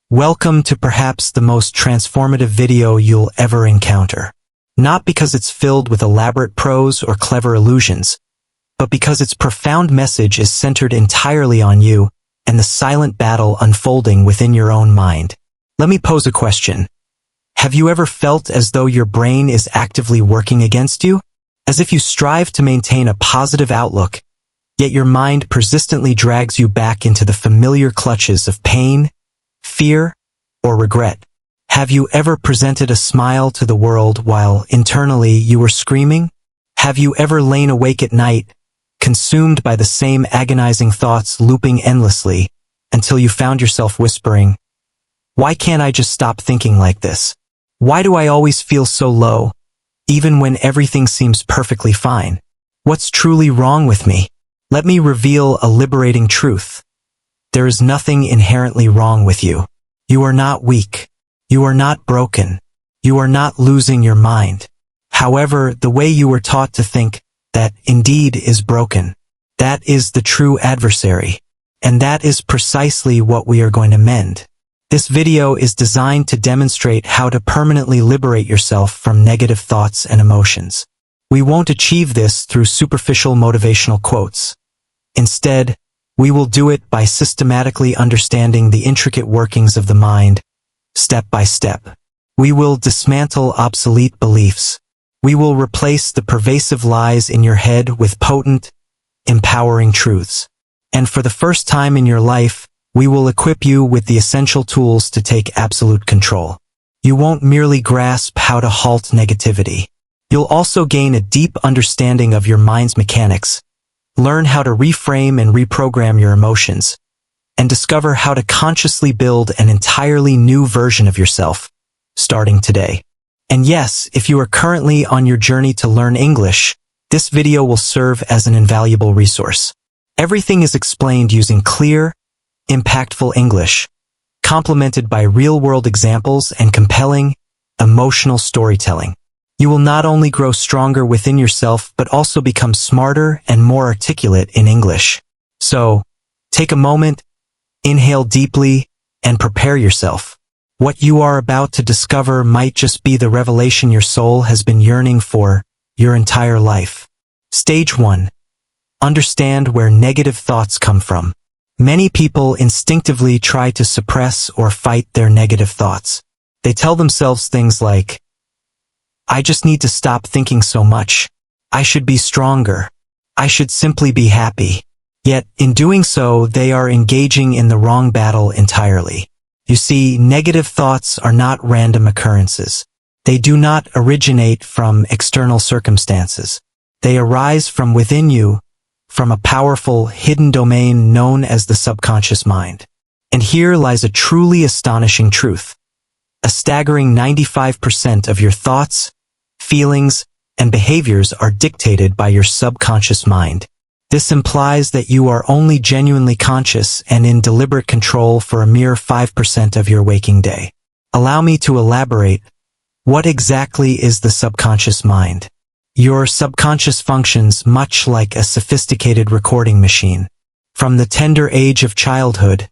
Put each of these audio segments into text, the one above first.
Welcome to perhaps the most transformative video you'll ever encounter. Not because it's filled with elaborate prose or clever illusions, but because its profound message is centered entirely on you and the silent battle unfolding within your own mind. Let me pose a question. Have you ever felt as though your brain is actively working against you? As if you strive to maintain a positive outlook, yet your mind persistently drags you back into the familiar clutches of pain, fear, or regret? Have you ever presented a smile to the world while internally you were screaming? Have you ever lain awake at night, consumed by the same agonizing thoughts looping endlessly, until you found yourself whispering, "Why can't I just stop thinking like this? Why do I always feel so low, even when everything seems perfectly fine? What's truly wrong with me?" Let me reveal a liberating truth. There is nothing inherently wrong with you. You are not weak. You are not broken. You are not losing your mind. However, the way you were taught to think, that indeed is broken. That is the true adversary. And that is precisely what we are going to mend. This video is designed to demonstrate how to permanently liberate yourself from negative thoughts and emotions. We won't achieve this through superficial motivational quotes. Instead, we will do it by systematically understanding the intricate workings of the mind, step by step. We will dismantle obsolete beliefs. We will replace the pervasive lies in your head with potent, empowering truths. And for the first time in your life, we will equip you with the essential tools to take absolute control. You won't merely grasp how to halt negativity. You'll also gain a deep understanding of your mind's mechanics, learn how to reframe and reprogram your emotions, and discover how to consciously build an entirely new version of yourself, starting today. And yes, if you are currently on your journey to learn English, this video will serve as an invaluable resource. Everything is explained using clear, impactful English, complemented by real-world examples and compelling, emotional storytelling. You will not only grow stronger within yourself, but also become smarter and more articulate in English. So, take a moment, inhale deeply, and prepare yourself. What you are about to discover might just be the revelation your soul has been yearning for your entire life. Stage 1. Understand where negative thoughts come from. Many people instinctively try to suppress or fight their negative thoughts. They tell themselves things like, "I just need to stop thinking so much. I should be stronger. I should simply be happy." Yet, in doing so, they are engaging in the wrong battle entirely. You see, negative thoughts are not random occurrences. They do not originate from external circumstances. They arise from within you, from a powerful, hidden domain known as the subconscious mind. And here lies a truly astonishing truth. A staggering 95% of your thoughts, feelings, and behaviors are dictated by your subconscious mind. This implies that you are only genuinely conscious and in deliberate control for a mere 5% of your waking day. Allow me to elaborate. What exactly is the subconscious mind? Your subconscious functions much like a sophisticated recording machine. From the tender age of childhood,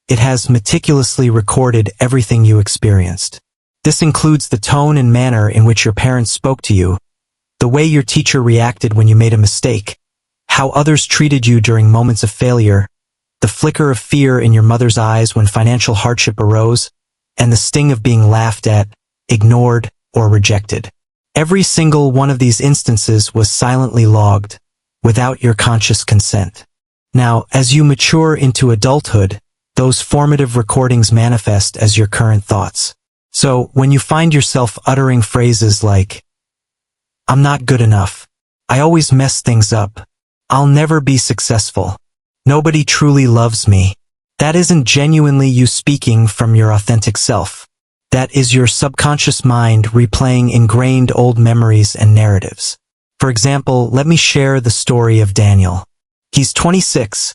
it has meticulously recorded everything you experienced. This includes the tone and manner in which your parents spoke to you, the way your teacher reacted when you made a mistake, how others treated you during moments of failure, the flicker of fear in your mother's eyes when financial hardship arose, and the sting of being laughed at, ignored, or rejected. Every single one of these instances was silently logged, without your conscious consent. Now, as you mature into adulthood, those formative recordings manifest as your current thoughts. So, when you find yourself uttering phrases like, "I'm not good enough. I always mess things up. I'll never be successful. Nobody truly loves me," that isn't genuinely you speaking from your authentic self. That is your subconscious mind replaying ingrained old memories and narratives. For example, let me share the story of Daniel. He's 26,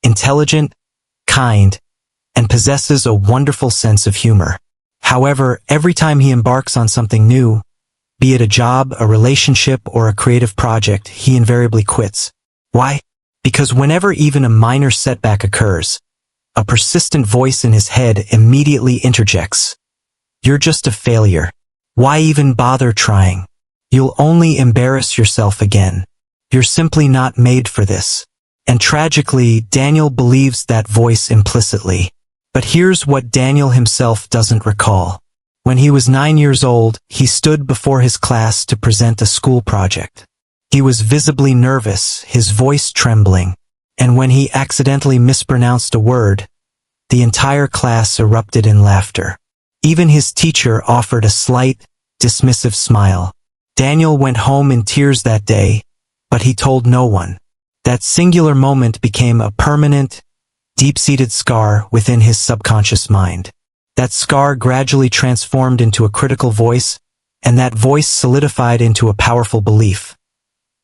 intelligent, kind, and possesses a wonderful sense of humor. However, every time he embarks on something new, be it a job, a relationship, or a creative project, he invariably quits. Why? Because whenever even a minor setback occurs, a persistent voice in his head immediately interjects. You're just a failure. Why even bother trying? You'll only embarrass yourself again. You're simply not made for this. And tragically, Daniel believes that voice implicitly. But here's what Daniel himself doesn't recall. When he was 9 years old, he stood before his class to present a school project. He was visibly nervous, his voice trembling, and when he accidentally mispronounced a word, the entire class erupted in laughter. Even his teacher offered a slight, dismissive smile. Daniel went home in tears that day, but he told no one. That singular moment became a permanent, deep-seated scar within his subconscious mind. That scar gradually transformed into a critical voice, and that voice solidified into a powerful belief.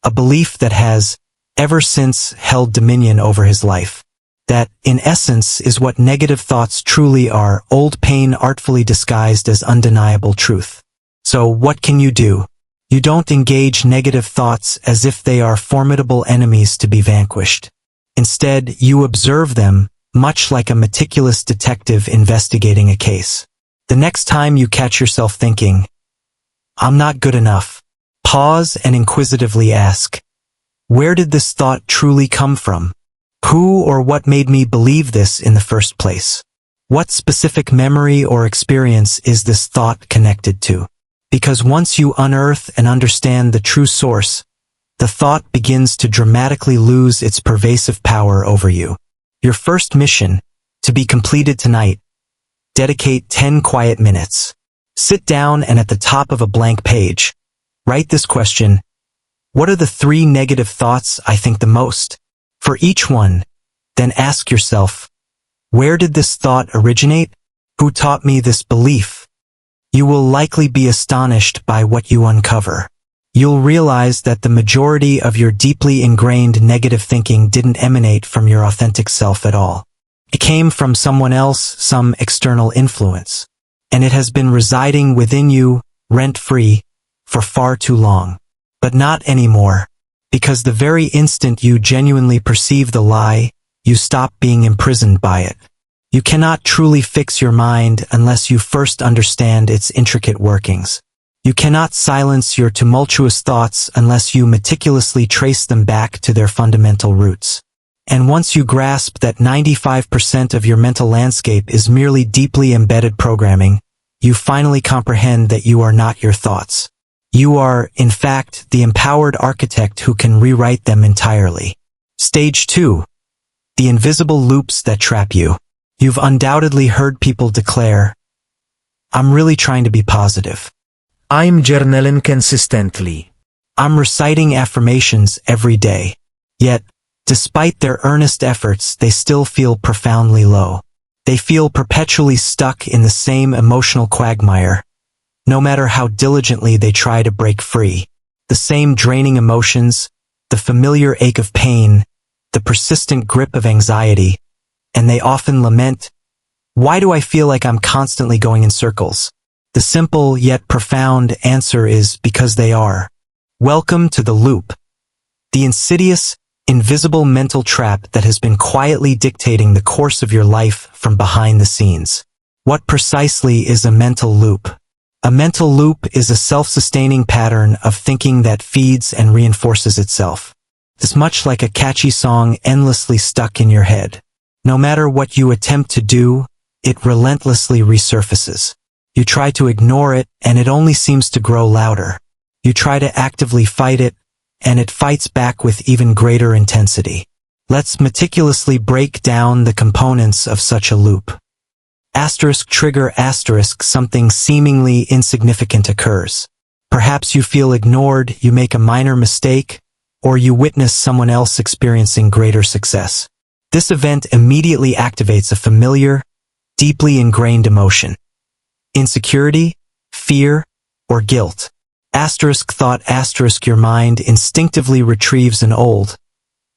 A belief that has, ever since, held dominion over his life. That, in essence, is what negative thoughts truly are, old pain artfully disguised as undeniable truth. So what can you do? You don't engage negative thoughts as if they are formidable enemies to be vanquished. Instead, you observe them, much like a meticulous detective investigating a case. The next time you catch yourself thinking, "I'm not good enough," pause and inquisitively ask, where did this thought truly come from? Who or what made me believe this in the first place? What specific memory or experience is this thought connected to? Because once you unearth and understand the true source, the thought begins to dramatically lose its pervasive power over you. Your first mission, to be completed tonight, dedicate 10 quiet minutes. Sit down and at the top of a blank page, write this question: what are the 3 negative thoughts I think the most? For each one, then ask yourself, where did this thought originate? Who taught me this belief? You will likely be astonished by what you uncover. You'll realize that the majority of your deeply ingrained negative thinking didn't emanate from your authentic self at all. It came from someone else, some external influence. And it has been residing within you, rent-free, for far too long. But not anymore. Because the very instant you genuinely perceive the lie, you stop being imprisoned by it. You cannot truly fix your mind unless you first understand its intricate workings. You cannot silence your tumultuous thoughts unless you meticulously trace them back to their fundamental roots. And once you grasp that 95% of your mental landscape is merely deeply embedded programming, you finally comprehend that you are not your thoughts. You are, in fact, the empowered architect who can rewrite them entirely. Stage 2. The invisible loops that trap you. You've undoubtedly heard people declare, "I'm really trying to be positive. I'm journaling consistently. I'm reciting affirmations every day." Yet, despite their earnest efforts, they still feel profoundly low. They feel perpetually stuck in the same emotional quagmire, no matter how diligently they try to break free. The same draining emotions, the familiar ache of pain, the persistent grip of anxiety, and they often lament, "Why do I feel like I'm constantly going in circles?" The simple yet profound answer is because they are. Welcome to the loop. The insidious, invisible mental trap that has been quietly dictating the course of your life from behind the scenes. What precisely is a mental loop? A mental loop is a self-sustaining pattern of thinking that feeds and reinforces itself. It's much like a catchy song endlessly stuck in your head. No matter what you attempt to do, it relentlessly resurfaces. You try to ignore it, and it only seems to grow louder. You try to actively fight it, and it fights back with even greater intensity. Let's meticulously break down the components of such a loop. Trigger something seemingly insignificant occurs. Perhaps you feel ignored, you make a minor mistake, or you witness someone else experiencing greater success. This event immediately activates a familiar, deeply ingrained emotion. Insecurity, fear, or guilt. Your mind instinctively retrieves an old,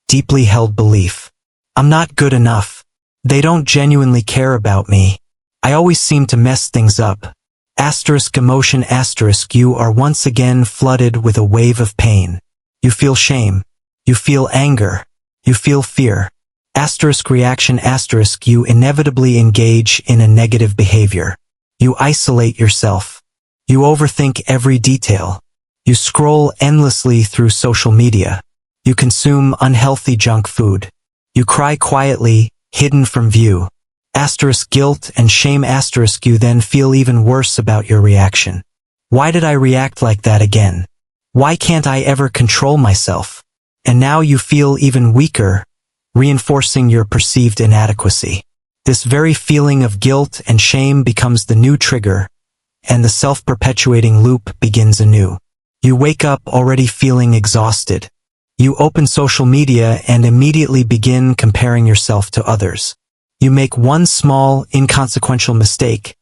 deeply held belief. I'm not good enough. They don't genuinely care about me. I always seem to mess things up. Emotion. You are once again flooded with a wave of pain. You feel shame. You feel anger. You feel fear. Asterisk reaction asterisk you inevitably engage in a negative behavior. You isolate yourself. You overthink every detail. You scroll endlessly through social media. You consume unhealthy junk food. You cry quietly, hidden from view. Asterisk guilt and shame asterisk you then feel even worse about your reaction. Why did I react like that again? Why can't I ever control myself? And now you feel even weaker, reinforcing your perceived inadequacy. This very feeling of guilt and shame becomes the new trigger, and the self-perpetuating loop begins anew. You wake up already feeling exhausted. You open social media and immediately begin comparing yourself to others. You make one small, inconsequential mistake,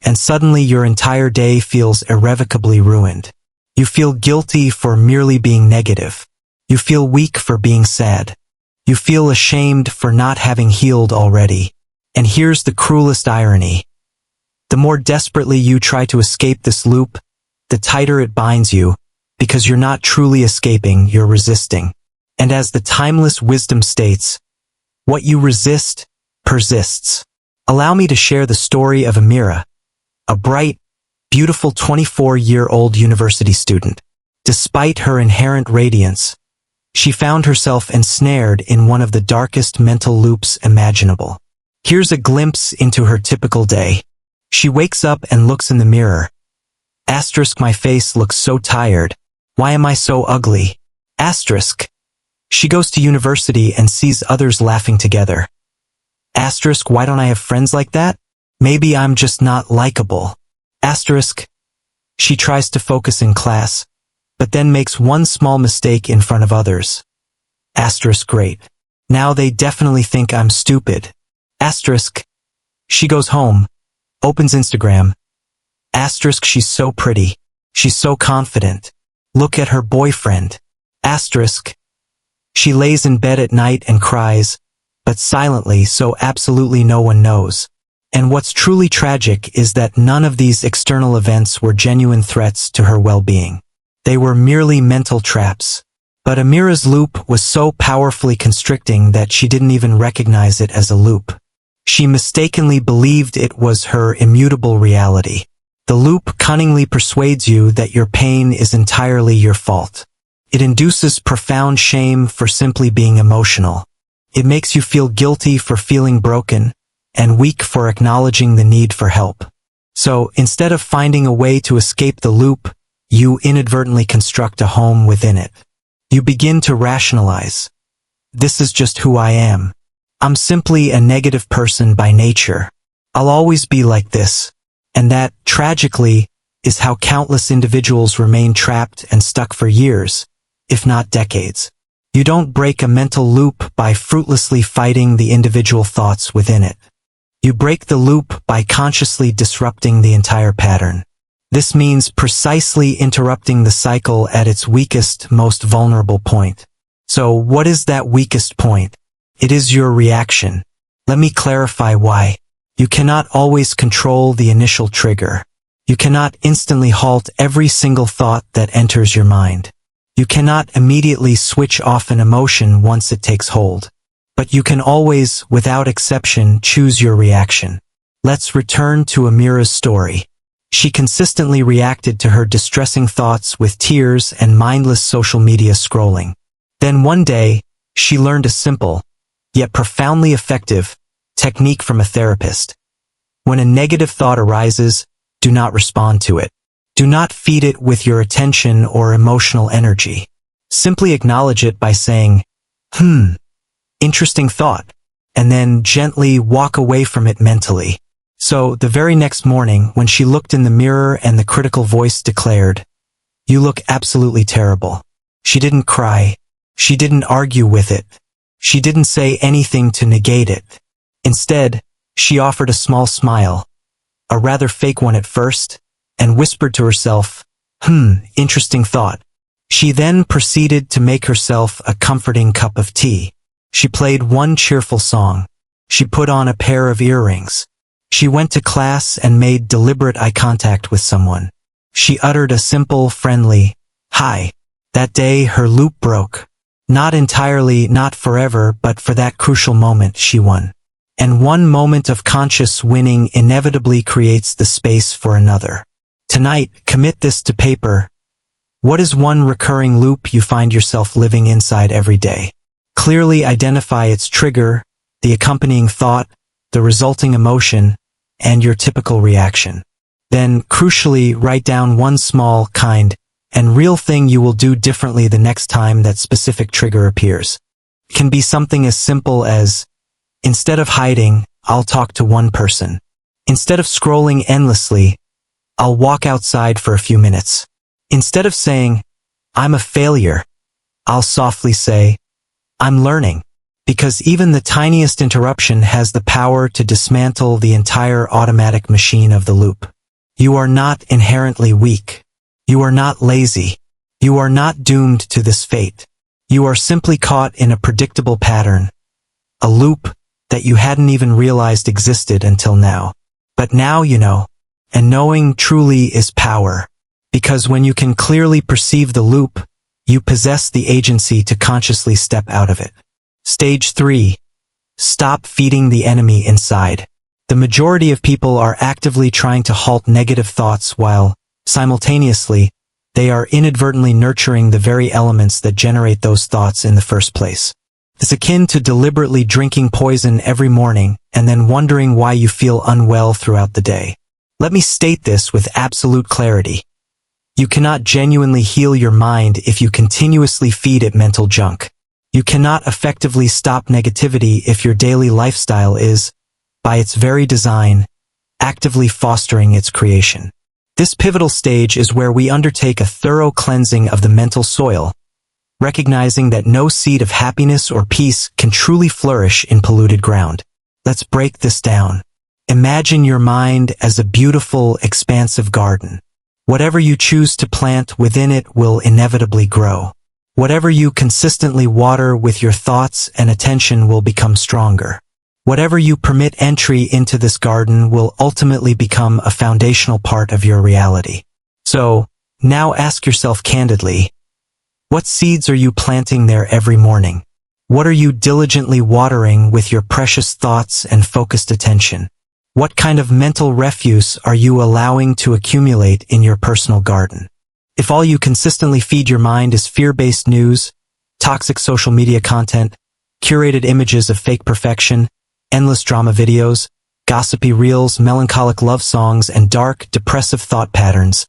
and suddenly your entire day feels irrevocably ruined. You feel guilty for merely being negative. You feel weak for being sad. You feel ashamed for not having healed already. And here's the cruelest irony. The more desperately you try to escape this loop, the tighter it binds you, because you're not truly escaping, you're resisting. And as the timeless wisdom states, what you resist persists. Allow me to share the story of Amira, a bright, beautiful 24-year-old university student. Despite her inherent radiance, she found herself ensnared in one of the darkest mental loops imaginable. Here's a glimpse into her typical day. She wakes up and looks in the mirror. Asterisk my face looks so tired. Why am I so ugly? Asterisk. She goes to university and sees others laughing together. Asterisk why don't I have friends like that? Maybe I'm just not likable. Asterisk. She tries to focus in class, but then makes one small mistake in front of others. Asterisk great. Now they definitely think I'm stupid. Asterisk. She goes home, opens Instagram. Asterisk she's so pretty. She's so confident. Look at her boyfriend. Asterisk. She lays in bed at night and cries, but silently so absolutely no one knows. And what's truly tragic is that none of these external events were genuine threats to her well-being. They were merely mental traps. But Amira's loop was so powerfully constricting that she didn't even recognize it as a loop. She mistakenly believed it was her immutable reality. The loop cunningly persuades you that your pain is entirely your fault. It induces profound shame for simply being emotional. It makes you feel guilty for feeling broken, and weak for acknowledging the need for help. So, instead of finding a way to escape the loop, you inadvertently construct a home within it. You begin to rationalize. This is just who I am. I'm simply a negative person by nature. I'll always be like this. And that, tragically, is how countless individuals remain trapped and stuck for years, if not decades. You don't break a mental loop by fruitlessly fighting the individual thoughts within it. You break the loop by consciously disrupting the entire pattern. This means precisely interrupting the cycle at its weakest, most vulnerable point. So, what is that weakest point? It is your reaction. Let me clarify why. You cannot always control the initial trigger. You cannot instantly halt every single thought that enters your mind. You cannot immediately switch off an emotion once it takes hold. But you can always, without exception, choose your reaction. Let's return to Amira's story. She consistently reacted to her distressing thoughts with tears and mindless social media scrolling. Then one day, she learned a simple, yet profoundly effective, technique from a therapist. When a negative thought arises, do not respond to it. Do not feed it with your attention or emotional energy. Simply acknowledge it by saying, interesting thought, and then gently walk away from it mentally. So, the very next morning, when she looked in the mirror and the critical voice declared, "You look absolutely terrible," she didn't cry. She didn't argue with it. She didn't say anything to negate it. Instead, she offered a small smile, a rather fake one at first, and whispered to herself, interesting thought. She then proceeded to make herself a comforting cup of tea. She played one cheerful song. She put on a pair of earrings. She went to class and made deliberate eye contact with someone. She uttered a simple, friendly, "Hi." That day, her loop broke. Not entirely, not forever, but for that crucial moment, she won. And one moment of conscious winning inevitably creates the space for another. Tonight, commit this to paper. What is one recurring loop you find yourself living inside every day? Clearly identify its trigger, the accompanying thought, the resulting emotion, and your typical reaction. Then, crucially, write down one small, kind, and real thing you will do differently the next time that specific trigger appears. It can be something as simple as, instead of hiding, I'll talk to one person. Instead of scrolling endlessly, I'll walk outside for a few minutes. Instead of saying, I'm a failure, I'll softly say, I'm learning. Because even the tiniest interruption has the power to dismantle the entire automatic machine of the loop. You are not inherently weak. You are not lazy. You are not doomed to this fate. You are simply caught in a predictable pattern. A loop that you hadn't even realized existed until now. But now you know. And knowing truly is power. Because when you can clearly perceive the loop, you possess the agency to consciously step out of it. Stage 3. Stop feeding the enemy inside. The majority of people are actively trying to halt negative thoughts while, simultaneously, they are inadvertently nurturing the very elements that generate those thoughts in the first place. It's akin to deliberately drinking poison every morning and then wondering why you feel unwell throughout the day. Let me state this with absolute clarity. You cannot genuinely heal your mind if you continuously feed it mental junk. You cannot effectively stop negativity if your daily lifestyle is, by its very design, actively fostering its creation. This pivotal stage is where we undertake a thorough cleansing of the mental soil, recognizing that no seed of happiness or peace can truly flourish in polluted ground. Let's break this down. Imagine your mind as a beautiful, expansive garden. Whatever you choose to plant within it will inevitably grow. Whatever you consistently water with your thoughts and attention will become stronger. Whatever you permit entry into this garden will ultimately become a foundational part of your reality. So, now ask yourself candidly, what seeds are you planting there every morning? What are you diligently watering with your precious thoughts and focused attention? What kind of mental refuse are you allowing to accumulate in your personal garden? If all you consistently feed your mind is fear-based news, toxic social media content, curated images of fake perfection, endless drama videos, gossipy reels, melancholic love songs, and dark, depressive thought patterns,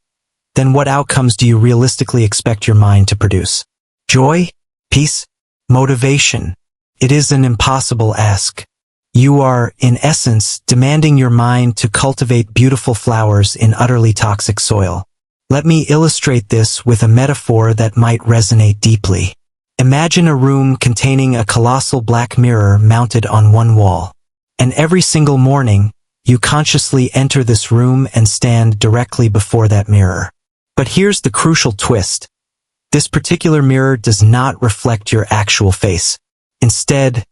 then what outcomes do you realistically expect your mind to produce? Joy? Peace? Motivation? It is an impossible ask. You are, in essence, demanding your mind to cultivate beautiful flowers in utterly toxic soil. Let me illustrate this with a metaphor that might resonate deeply. Imagine a room containing a colossal black mirror mounted on one wall. And every single morning, you consciously enter this room and stand directly before that mirror. But here's the crucial twist. This particular mirror does not reflect your actual face. Instead,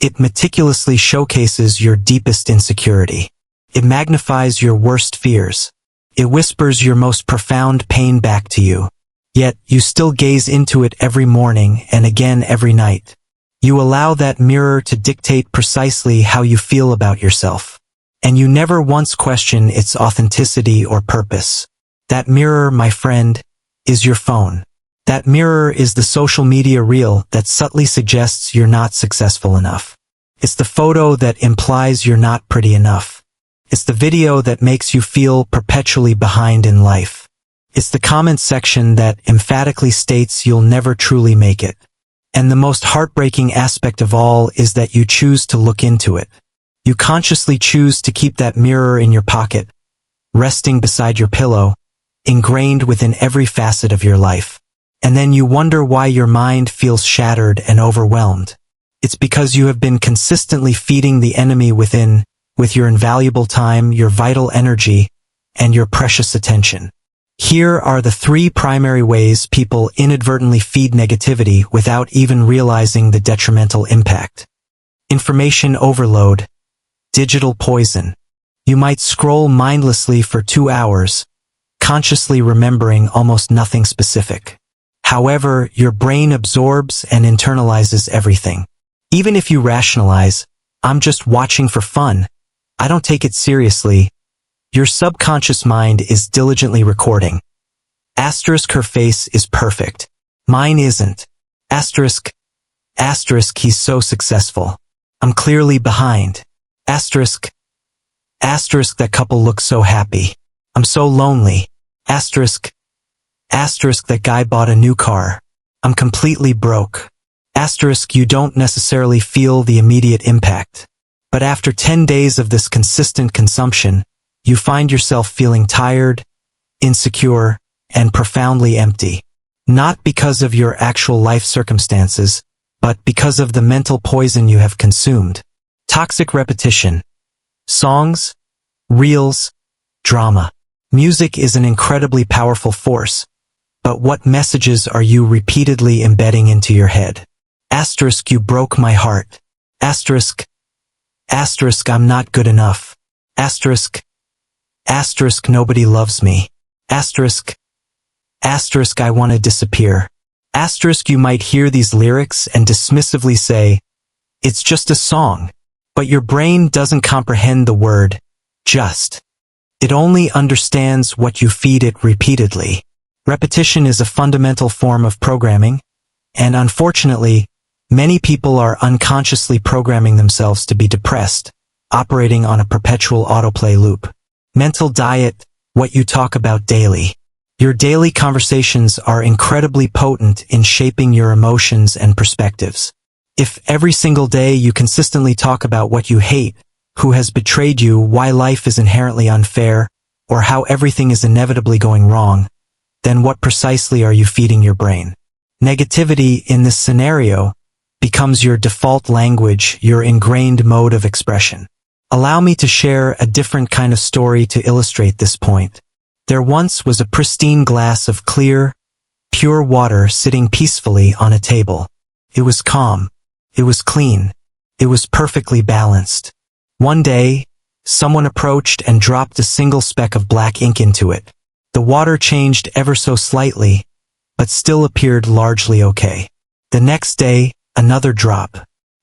it meticulously showcases your deepest insecurity. It magnifies your worst fears. It whispers your most profound pain back to you. Yet, you still gaze into it every morning and again every night. You allow that mirror to dictate precisely how you feel about yourself. And you never once question its authenticity or purpose. That mirror, my friend, is your phone. That mirror is the social media reel that subtly suggests you're not successful enough. It's the photo that implies you're not pretty enough. It's the video that makes you feel perpetually behind in life. It's the comment section that emphatically states you'll never truly make it. And the most heartbreaking aspect of all is that you choose to look into it. You consciously choose to keep that mirror in your pocket, resting beside your pillow, ingrained within every facet of your life. And then you wonder why your mind feels shattered and overwhelmed. It's because you have been consistently feeding the enemy within, with your invaluable time, your vital energy, and your precious attention. Here are the 3 primary ways people inadvertently feed negativity without even realizing the detrimental impact. Information overload. Digital poison. You might scroll mindlessly for 2 hours, consciously remembering almost nothing specific. However, your brain absorbs and internalizes everything. Even if you rationalize, I'm just watching for fun, I don't take it seriously, your subconscious mind is diligently recording. Asterisk her face is perfect. Mine isn't. Asterisk. Asterisk he's so successful. I'm clearly behind. Asterisk. Asterisk that couple looks so happy. I'm so lonely. Asterisk. Asterisk that guy bought a new car. I'm completely broke. Asterisk you don't necessarily feel the immediate impact. But after 10 days of this consistent consumption, you find yourself feeling tired, insecure, and profoundly empty. Not because of your actual life circumstances, but because of the mental poison you have consumed. Toxic repetition. Songs, reels, drama. Music is an incredibly powerful force, but what messages are you repeatedly embedding into your head? Asterisk you broke my heart. Asterisk. Asterisk I'm not good enough. Asterisk. Asterisk nobody loves me. Asterisk. Asterisk I want to disappear. Asterisk you might hear these lyrics and dismissively say, it's just a song. But your brain doesn't comprehend the word, just. It only understands what you feed it repeatedly. Repetition is a fundamental form of programming, and unfortunately, many people are unconsciously programming themselves to be depressed, operating on a perpetual autoplay loop. Mental diet, what you talk about daily. Your daily conversations are incredibly potent in shaping your emotions and perspectives. If every single day you consistently talk about what you hate, who has betrayed you, why life is inherently unfair, or how everything is inevitably going wrong, then what precisely are you feeding your brain? Negativity in this scenario becomes your default language, your ingrained mode of expression. Allow me to share a different kind of story to illustrate this point. There once was a pristine glass of clear, pure water sitting peacefully on a table. It was calm. It was clean. It was perfectly balanced. One day, someone approached and dropped a single speck of black ink into it. The water changed ever so slightly, but still appeared largely okay. The next day, another drop.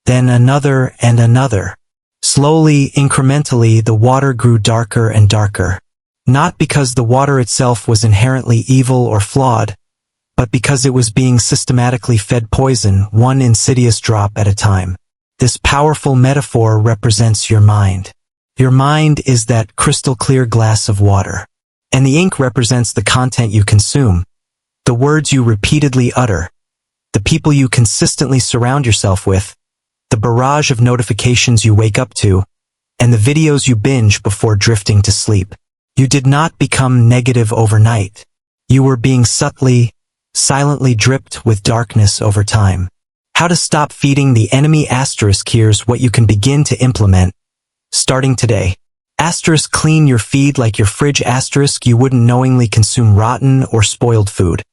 Then another and another. Slowly, incrementally, the water grew darker and darker. Not because the water itself was inherently evil or flawed, but because it was being systematically fed poison, one insidious drop at a time. This powerful metaphor represents your mind. Your mind is that crystal clear glass of water. And the ink represents the content you consume, the words you repeatedly utter, the people you consistently surround yourself with, the barrage of notifications you wake up to, and the videos you binge before drifting to sleep. You did not become negative overnight. You were being subtly, silently dripped with darkness over time. How to stop feeding the enemy asterisk. Here's what you can begin to implement, starting today. Asterisk clean your feed like your fridge. Asterisk you wouldn't knowingly consume rotten or spoiled food.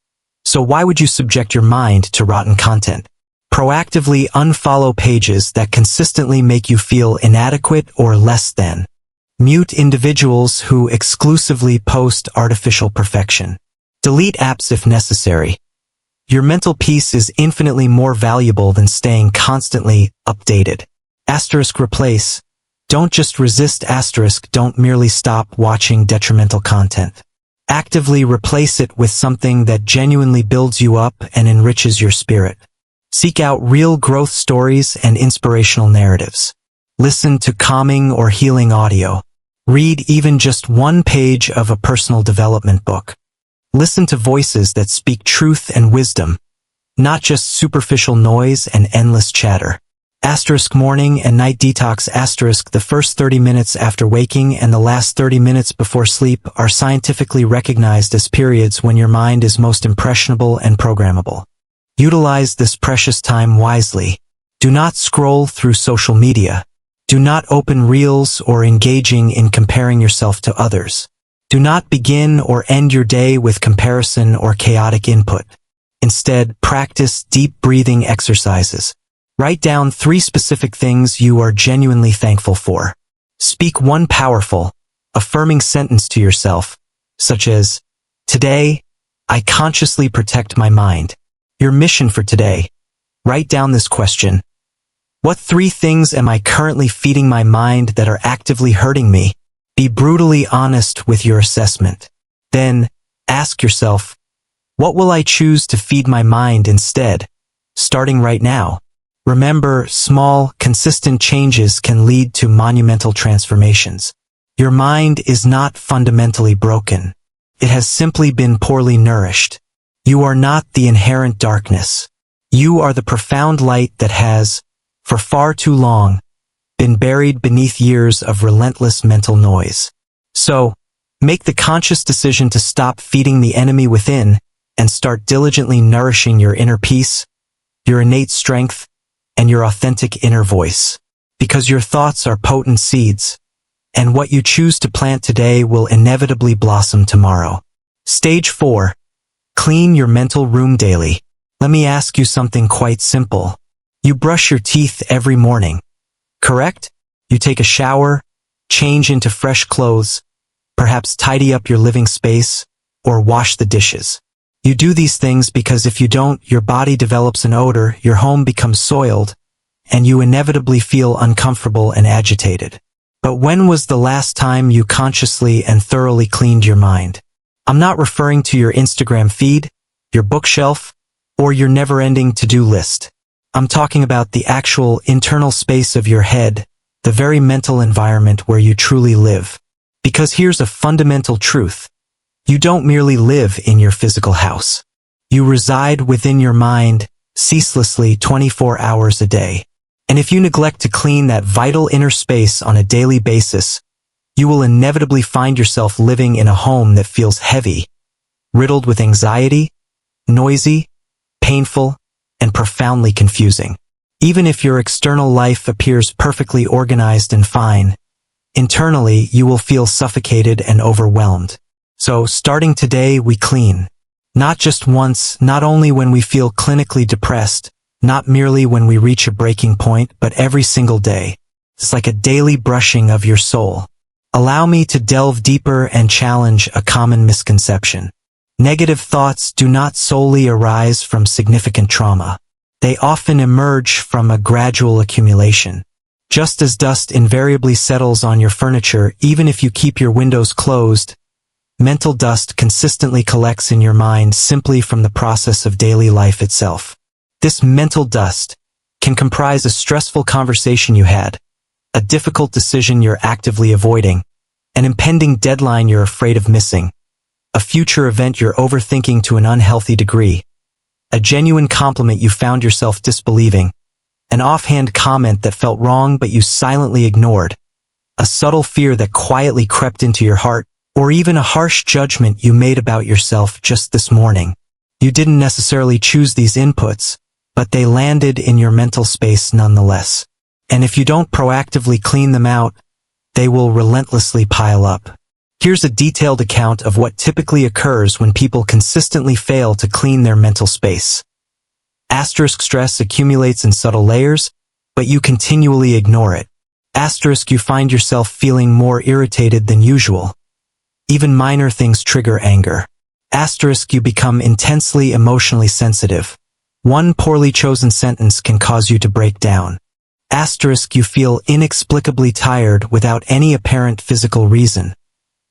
So why would you subject your mind to rotten content? Proactively unfollow pages that consistently make you feel inadequate or less than. Mute individuals who exclusively post artificial perfection. Delete apps if necessary. Your mental peace is infinitely more valuable than staying constantly updated. Asterisk replace. Don't just resist. Asterisk don't merely stop watching detrimental content. Actively replace it with something that genuinely builds you up and enriches your spirit. Seek out real growth stories and inspirational narratives. Listen to calming or healing audio. Read even just one page of a personal development book. Listen to voices that speak truth and wisdom, not just superficial noise and endless chatter. Asterisk morning and night detox. Asterisk the first 30 minutes after waking and the last 30 minutes before sleep are scientifically recognized as periods when your mind is most impressionable and programmable. Utilize this precious time wisely. Do not scroll through social media. Do not open reels or engaging in comparing yourself to others. Do not begin or end your day with comparison or chaotic input. Instead, practice deep breathing exercises. Write down 3 specific things you are genuinely thankful for. Speak one powerful, affirming sentence to yourself, such as, "Today, I consciously protect my mind." Your mission for today. Write down this question. What 3 things am I currently feeding my mind that are actively hurting me? Be brutally honest with your assessment. Then, ask yourself, what will I choose to feed my mind instead? Starting right now. Remember, small, consistent changes can lead to monumental transformations. Your mind is not fundamentally broken. It has simply been poorly nourished. You are not the inherent darkness. You are the profound light that has, for far too long, been buried beneath years of relentless mental noise. So, make the conscious decision to stop feeding the enemy within and start diligently nourishing your inner peace, your innate strength, and your authentic inner voice. Because your thoughts are potent seeds, and what you choose to plant today will inevitably blossom tomorrow. Stage 4. Clean your mental room daily. Let me ask you something quite simple. You brush your teeth every morning, correct? You take a shower, change into fresh clothes, perhaps tidy up your living space, or wash the dishes. You do these things because if you don't, your body develops an odor, your home becomes soiled, and you inevitably feel uncomfortable and agitated. But when was the last time you consciously and thoroughly cleaned your mind? I'm not referring to your Instagram feed, your bookshelf, or your never-ending to-do list. I'm talking about the actual internal space of your head, the very mental environment where you truly live. Because here's a fundamental truth. You don't merely live in your physical house. You reside within your mind, ceaselessly 24 hours a day. And if you neglect to clean that vital inner space on a daily basis, you will inevitably find yourself living in a home that feels heavy, riddled with anxiety, noisy, painful, and profoundly confusing. Even if your external life appears perfectly organized and fine, internally you will feel suffocated and overwhelmed. So, starting today, we clean. Not just once, not only when we feel clinically depressed, not merely when we reach a breaking point, but every single day. It's like a daily brushing of your soul. Allow me to delve deeper and challenge a common misconception. Negative thoughts do not solely arise from significant trauma. They often emerge from a gradual accumulation. Just as dust invariably settles on your furniture, even if you keep your windows closed, mental dust consistently collects in your mind simply from the process of daily life itself. This mental dust can comprise a stressful conversation you had, a difficult decision you're actively avoiding, an impending deadline you're afraid of missing, a future event you're overthinking to an unhealthy degree, a genuine compliment you found yourself disbelieving, an offhand comment that felt wrong but you silently ignored, a subtle fear that quietly crept into your heart, or even a harsh judgment you made about yourself just this morning. You didn't necessarily choose these inputs, but they landed in your mental space nonetheless. And if you don't proactively clean them out, they will relentlessly pile up. Here's a detailed account of what typically occurs when people consistently fail to clean their mental space. Asterisk stress accumulates in subtle layers, but you continually ignore it. Asterisk you find yourself feeling more irritated than usual. Even minor things trigger anger. Asterisk you become intensely emotionally sensitive. One poorly chosen sentence can cause you to break down. Asterisk you feel inexplicably tired without any apparent physical reason,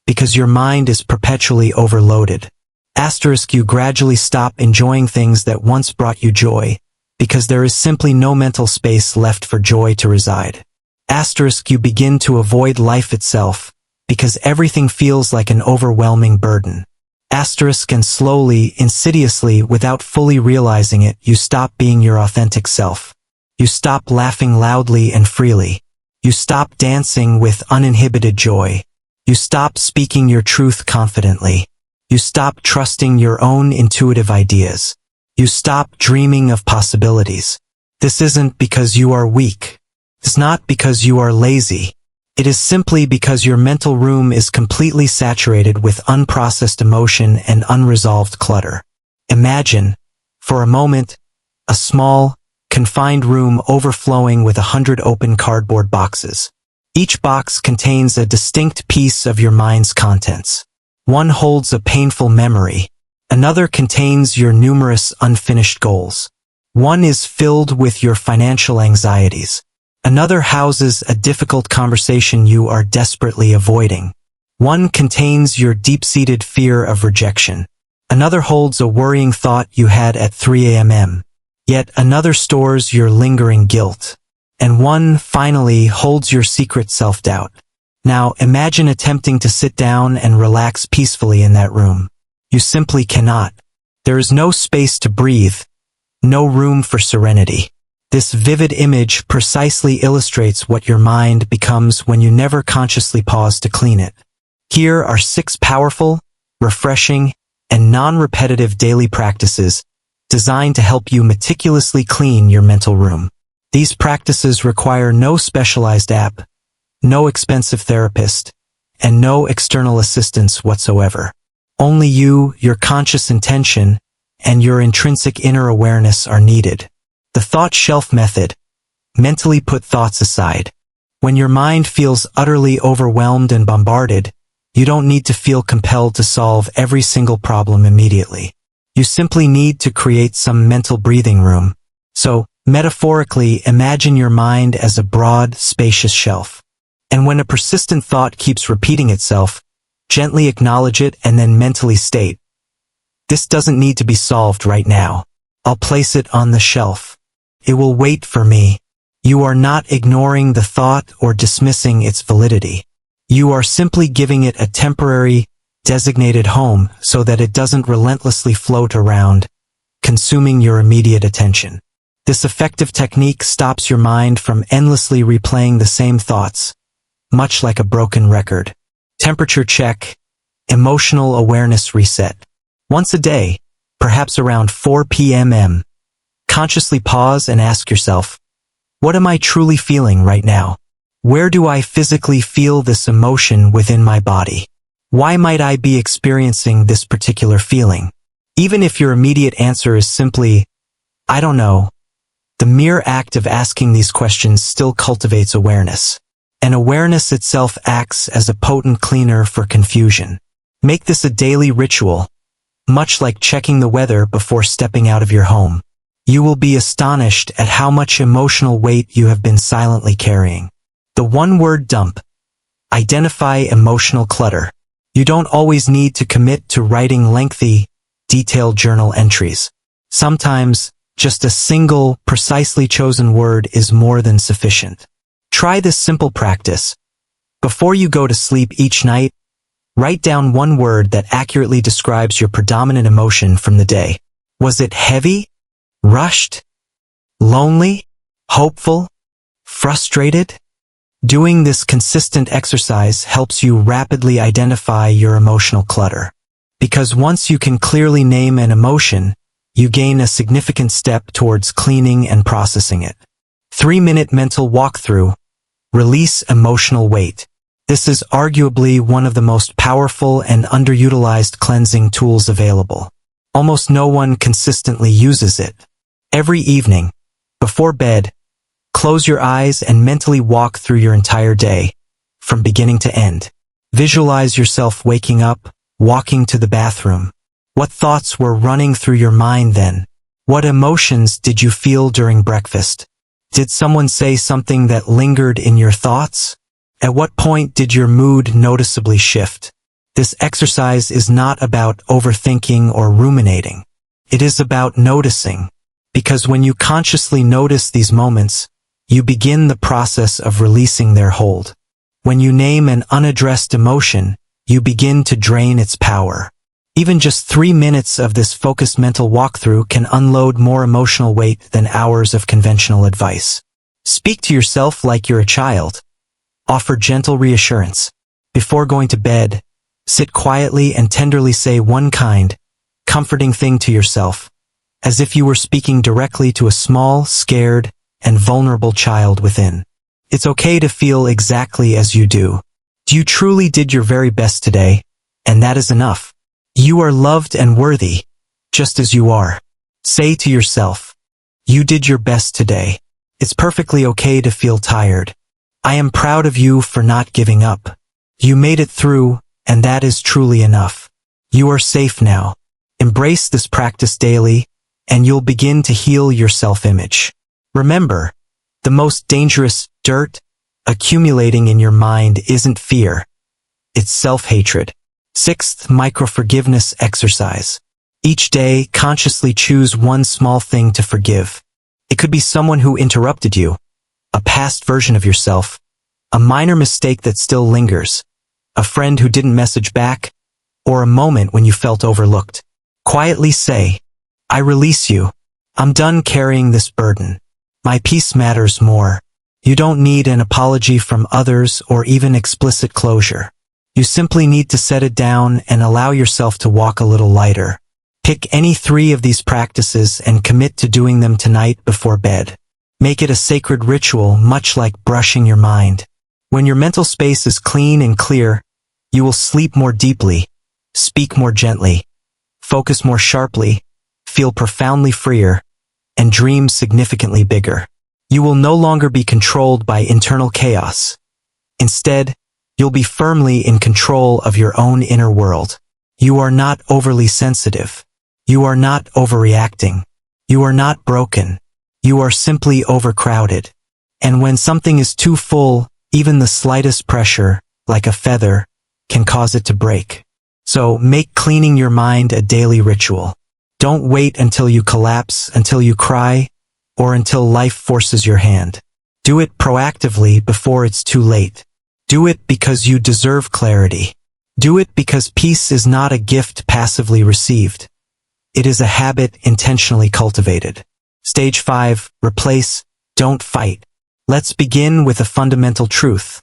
because your mind is perpetually overloaded. Asterisk you gradually stop enjoying things that once brought you joy, because there is simply no mental space left for joy to reside. Asterisk you begin to avoid life itself, because everything feels like an overwhelming burden. Asterisk and slowly, insidiously, without fully realizing it, you stop being your authentic self. You stop laughing loudly and freely. You stop dancing with uninhibited joy. You stop speaking your truth confidently. You stop trusting your own intuitive ideas. You stop dreaming of possibilities. This isn't because you are weak. It's not because you are lazy. It is simply because your mental room is completely saturated with unprocessed emotion and unresolved clutter. Imagine, for a moment, a small, confined room overflowing with 100 open cardboard boxes. Each box contains a distinct piece of your mind's contents. One holds a painful memory. Another contains your numerous unfinished goals. One is filled with your financial anxieties. Another houses a difficult conversation you are desperately avoiding. One contains your deep-seated fear of rejection. Another holds a worrying thought you had at 3 a.m. Yet another stores your lingering guilt. And one, finally, holds your secret self-doubt. Now, imagine attempting to sit down and relax peacefully in that room. You simply cannot. There is no space to breathe, no room for serenity. This vivid image precisely illustrates what your mind becomes when you never consciously pause to clean it. Here are 6 powerful, refreshing, and non-repetitive daily practices designed to help you meticulously clean your mental room. These practices require no specialized app, no expensive therapist, and no external assistance whatsoever. Only you, your conscious intention, and your intrinsic inner awareness are needed. The thought shelf method. Mentally put thoughts aside. When your mind feels utterly overwhelmed and bombarded, you don't need to feel compelled to solve every single problem immediately. You simply need to create some mental breathing room. So, metaphorically, imagine your mind as a broad, spacious shelf. And when a persistent thought keeps repeating itself, gently acknowledge it and then mentally state, "This doesn't need to be solved right now. I'll place it on the shelf. It will wait for me." You are not ignoring the thought or dismissing its validity. You are simply giving it a temporary, designated home so that it doesn't relentlessly float around, consuming your immediate attention. This effective technique stops your mind from endlessly replaying the same thoughts, much like a broken record. Temperature check. Emotional awareness reset. Once a day, perhaps around 4 p.m. Consciously pause and ask yourself, what am I truly feeling right now? Where do I physically feel this emotion within my body? Why might I be experiencing this particular feeling? Even if your immediate answer is simply, I don't know, the mere act of asking these questions still cultivates awareness. And awareness itself acts as a potent cleaner for confusion. Make this a daily ritual, much like checking the weather before stepping out of your home. You will be astonished at how much emotional weight you have been silently carrying. The one-word dump. Identify emotional clutter. You don't always need to commit to writing lengthy, detailed journal entries. Sometimes, just a single, precisely chosen word is more than sufficient. Try this simple practice. Before you go to sleep each night, write down one word that accurately describes your predominant emotion from the day. Was it heavy? Rushed? Lonely? Hopeful? Frustrated? Doing this consistent exercise helps you rapidly identify your emotional clutter. Because once you can clearly name an emotion, you gain a significant step towards cleaning and processing it. 3-minute mental walkthrough. Release emotional weight. This is arguably one of the most powerful and underutilized cleansing tools available. Almost no one consistently uses it. Every evening, before bed, close your eyes and mentally walk through your entire day, from beginning to end. Visualize yourself waking up, walking to the bathroom. What thoughts were running through your mind then? What emotions did you feel during breakfast? Did someone say something that lingered in your thoughts? At what point did your mood noticeably shift? This exercise is not about overthinking or ruminating. It is about noticing. Because when you consciously notice these moments, you begin the process of releasing their hold. When you name an unaddressed emotion, you begin to drain its power. Even just 3 minutes of this focused mental walkthrough can unload more emotional weight than hours of conventional advice. Speak to yourself like you're a child. Offer gentle reassurance. Before going to bed, sit quietly and tenderly say one kind, comforting thing to yourself, as if you were speaking directly to a small, scared, and vulnerable child within. It's okay to feel exactly as you do. You truly did your very best today, and that is enough. You are loved and worthy, just as you are. Say to yourself, you did your best today. It's perfectly okay to feel tired. I am proud of you for not giving up. You made it through, and that is truly enough. You are safe now. Embrace this practice daily, and you'll begin to heal your self-image. Remember, the most dangerous dirt accumulating in your mind isn't fear. It's self-hatred. Sixth, micro-forgiveness exercise. Each day, consciously choose one small thing to forgive. It could be someone who interrupted you, a past version of yourself, a minor mistake that still lingers, a friend who didn't message back, or a moment when you felt overlooked. Quietly say, I release you. I'm done carrying this burden. My peace matters more. You don't need an apology from others or even explicit closure. You simply need to set it down and allow yourself to walk a little lighter. Pick any 3 of these practices and commit to doing them tonight before bed. Make it a sacred ritual, much like brushing your mind. When your mental space is clean and clear, you will sleep more deeply, speak more gently, focus more sharply, feel profoundly freer, and dream significantly bigger. You will no longer be controlled by internal chaos. Instead, you'll be firmly in control of your own inner world. You are not overly sensitive. You are not overreacting. You are not broken. You are simply overcrowded. And when something is too full, even the slightest pressure, like a feather, can cause it to break. So make cleaning your mind a daily ritual. Don't wait until you collapse, until you cry, or until life forces your hand. Do it proactively before it's too late. Do it because you deserve clarity. Do it because peace is not a gift passively received. It is a habit intentionally cultivated. Stage 5, replace, don't fight. Let's begin with a fundamental truth.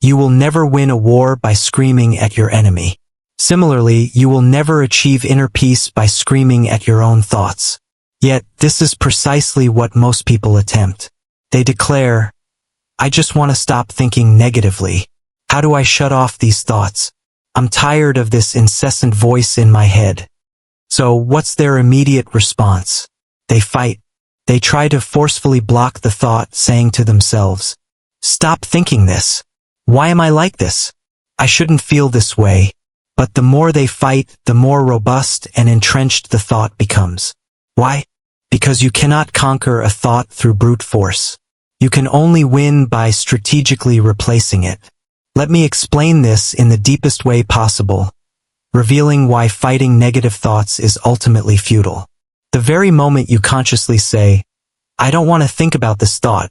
You will never win a war by screaming at your enemy. Similarly, you will never achieve inner peace by screaming at your own thoughts. Yet, this is precisely what most people attempt. They declare, I just want to stop thinking negatively. How do I shut off these thoughts? I'm tired of this incessant voice in my head. So, what's their immediate response? They fight. They try to forcefully block the thought, saying to themselves, stop thinking this. Why am I like this? I shouldn't feel this way. But the more they fight, the more robust and entrenched the thought becomes. Why? Because you cannot conquer a thought through brute force. You can only win by strategically replacing it. Let me explain this in the deepest way possible, revealing why fighting negative thoughts is ultimately futile. The very moment you consciously say, I don't want to think about this thought,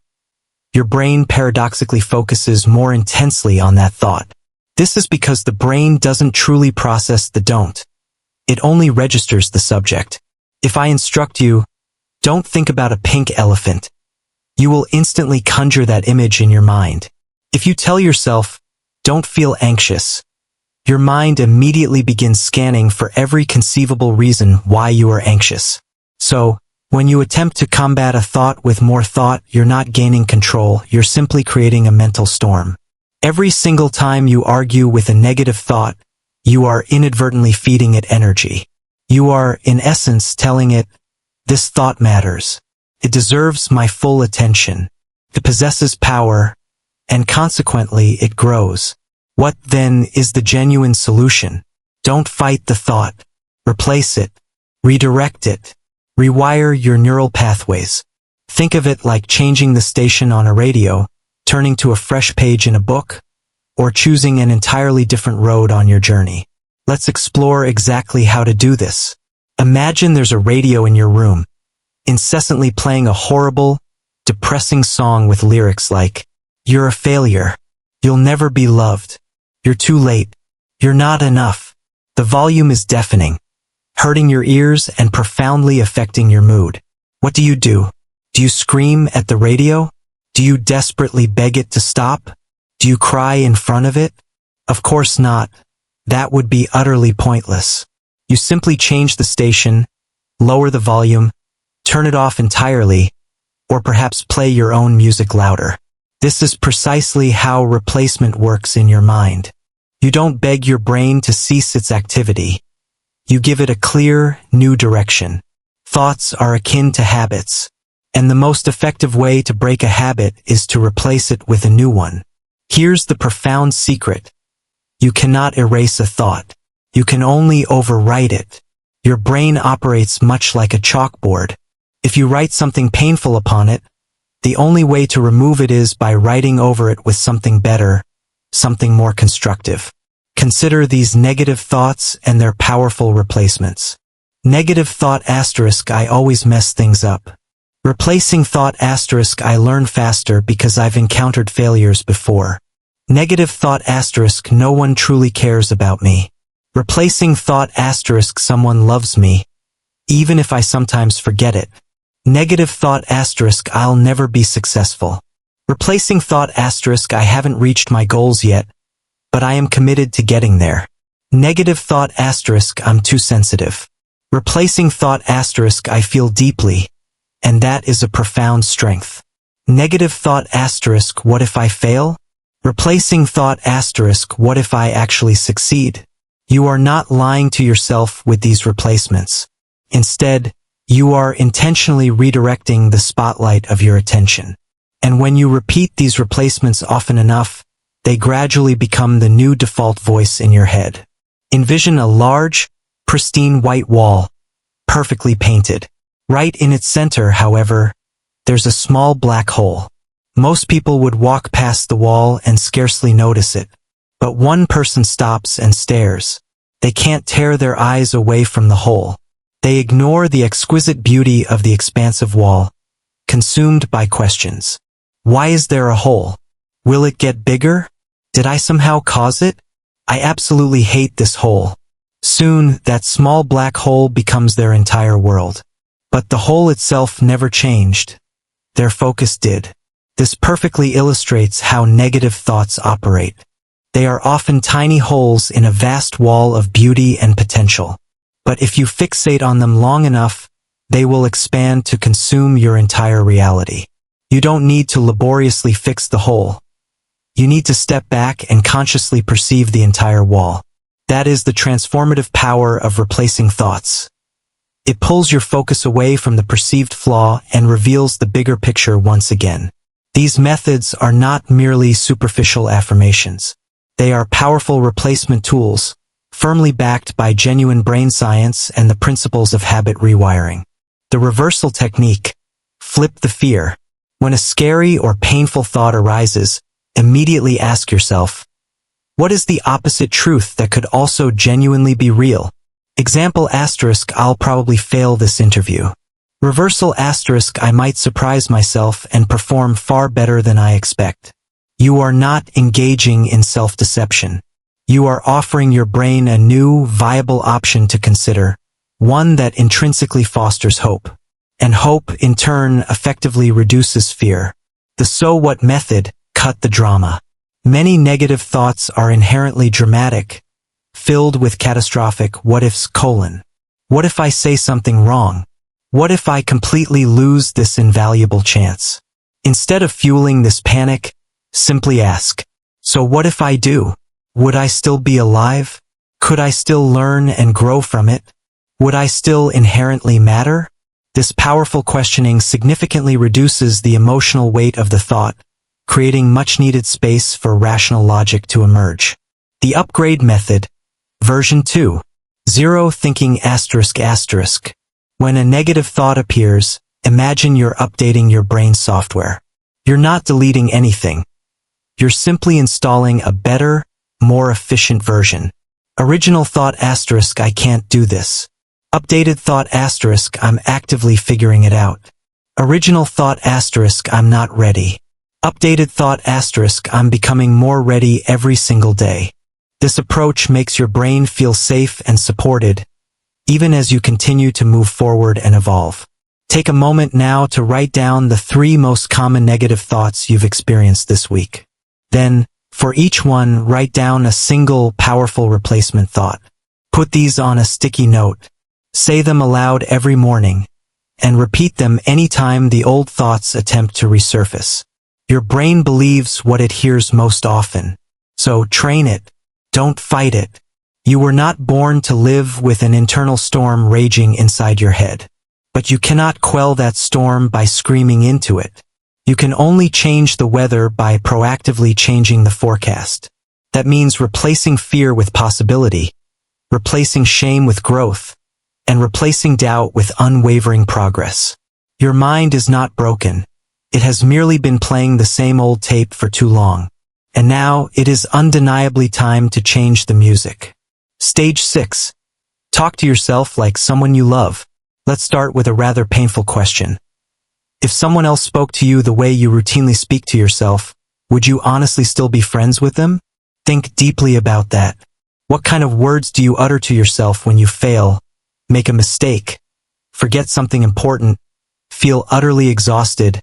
your brain paradoxically focuses more intensely on that thought. This is because the brain doesn't truly process the don't. It only registers the subject. If I instruct you, don't think about a pink elephant, you will instantly conjure that image in your mind. If you tell yourself, don't feel anxious, your mind immediately begins scanning for every conceivable reason why you are anxious. So, when you attempt to combat a thought with more thought, you're not gaining control, you're simply creating a mental storm. Every single time you argue with a negative thought, you are inadvertently feeding it energy. You are, in essence, telling it, this thought matters. It deserves my full attention. It possesses power, and consequently it grows. What, then, is the genuine solution? Don't fight the thought. Replace it. Redirect it. Rewire your neural pathways. Think of it like changing the station on a radio, turning to a fresh page in a book, or choosing an entirely different road on your journey. Let's explore exactly how to do this. Imagine there's a radio in your room, incessantly playing a horrible, depressing song with lyrics like, you're a failure. You'll never be loved. You're too late. You're not enough. The volume is deafening, hurting your ears and profoundly affecting your mood. What do? Do you scream at the radio? Do you desperately beg it to stop? Do you cry in front of it? Of course not. That would be utterly pointless. You simply change the station, lower the volume, turn it off entirely, or perhaps play your own music louder. This is precisely how replacement works in your mind. You don't beg your brain to cease its activity. You give it a clear, new direction. Thoughts are akin to habits, and the most effective way to break a habit is to replace it with a new one. Here's the profound secret. You cannot erase a thought. You can only overwrite it. Your brain operates much like a chalkboard. If you write something painful upon it, the only way to remove it is by writing over it with something better, something more constructive. Consider these negative thoughts and their powerful replacements. Negative thought asterisk I always mess things up. Replacing thought asterisk I learn faster because I've encountered failures before. Negative thought asterisk no one truly cares about me. Replacing thought asterisk someone loves me, even if I sometimes forget it. Negative thought asterisk I'll never be successful. Replacing thought asterisk I haven't reached my goals yet, but I am committed to getting there. Negative thought asterisk I'm too sensitive. Replacing thought asterisk I feel deeply, and that is a profound strength. Negative thought asterisk what if I fail? Replacing thought asterisk what if I actually succeed? You are not lying to yourself with these replacements. Instead, you are intentionally redirecting the spotlight of your attention. And when you repeat these replacements often enough, they gradually become the new default voice in your head. Envision a large, pristine white wall, perfectly painted. Right in its center, however, there's a small black hole. Most people would walk past the wall and scarcely notice it. But one person stops and stares. They can't tear their eyes away from the hole. They ignore the exquisite beauty of the expansive wall, consumed by questions. Why is there a hole? Will it get bigger? Did I somehow cause it? I absolutely hate this hole. Soon, that small black hole becomes their entire world. But the hole itself never changed. Their focus did. This perfectly illustrates how negative thoughts operate. They are often tiny holes in a vast wall of beauty and potential. But if you fixate on them long enough, they will expand to consume your entire reality. You don't need to laboriously fix the hole. You need to step back and consciously perceive the entire wall. That is the transformative power of replacing thoughts. It pulls your focus away from the perceived flaw and reveals the bigger picture once again. These methods are not merely superficial affirmations. They are powerful replacement tools, firmly backed by genuine brain science and the principles of habit rewiring. The reversal technique. Flip the fear. When a scary or painful thought arises, immediately ask yourself, what is the opposite truth that could also genuinely be real? Example asterisk I'll probably fail this interview. Reversal asterisk I might surprise myself and perform far better than I expect. You are not engaging in self-deception. You are offering your brain a new, viable option to consider, one that intrinsically fosters hope. And hope, in turn, effectively reduces fear. The so what method, cut the drama. Many negative thoughts are inherently dramatic, filled with catastrophic what-ifs: what if I say something wrong? What if I completely lose this invaluable chance? Instead of fueling this panic, simply ask, so what if I do? Would I still be alive? Could I still learn and grow from it? Would I still inherently matter? This powerful questioning significantly reduces the emotional weight of the thought, creating much-needed space for rational logic to emerge. The upgrade method, version 2. Zero thinking asterisk asterisk. When a negative thought appears, imagine you're updating your brain software. You're not deleting anything. You're simply installing a better, more efficient version. Original thought asterisk I can't do this. Updated thought asterisk I'm actively figuring it out. Original thought asterisk I'm not ready. Updated thought asterisk I'm becoming more ready every single day. This approach makes your brain feel safe and supported, even as you continue to move forward and evolve. Take a moment now to write down the 3 most common negative thoughts you've experienced this week. Then, for each one, write down a single, powerful replacement thought. Put these on a sticky note. Say them aloud every morning, and repeat them anytime the old thoughts attempt to resurface. Your brain believes what it hears most often. So train it. Don't fight it. You were not born to live with an internal storm raging inside your head. But you cannot quell that storm by screaming into it. You can only change the weather by proactively changing the forecast. That means replacing fear with possibility, replacing shame with growth, and replacing doubt with unwavering progress. Your mind is not broken. It has merely been playing the same old tape for too long. And now it is undeniably time to change the music. Stage 6. Talk to yourself like someone you love. Let's start with a rather painful question. If someone else spoke to you the way you routinely speak to yourself, would you honestly still be friends with them? Think deeply about that. What kind of words do you utter to yourself when you fail, make a mistake, forget something important, feel utterly exhausted,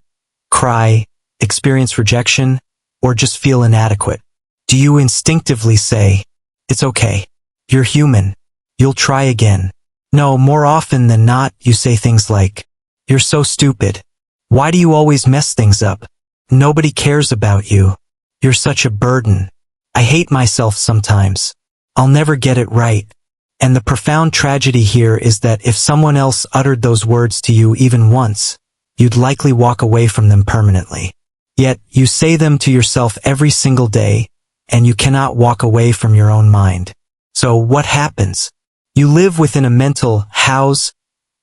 cry, experience rejection, or just feel inadequate? Do you instinctively say, "It's okay. You're human. You'll try again"? No, more often than not, you say things like, "You're so stupid. Why do you always mess things up? Nobody cares about you. You're such a burden. I hate myself sometimes. I'll never get it right." And the profound tragedy here is that if someone else uttered those words to you even once, you'd likely walk away from them permanently. Yet, you say them to yourself every single day, and you cannot walk away from your own mind. So what happens? You live within a mental house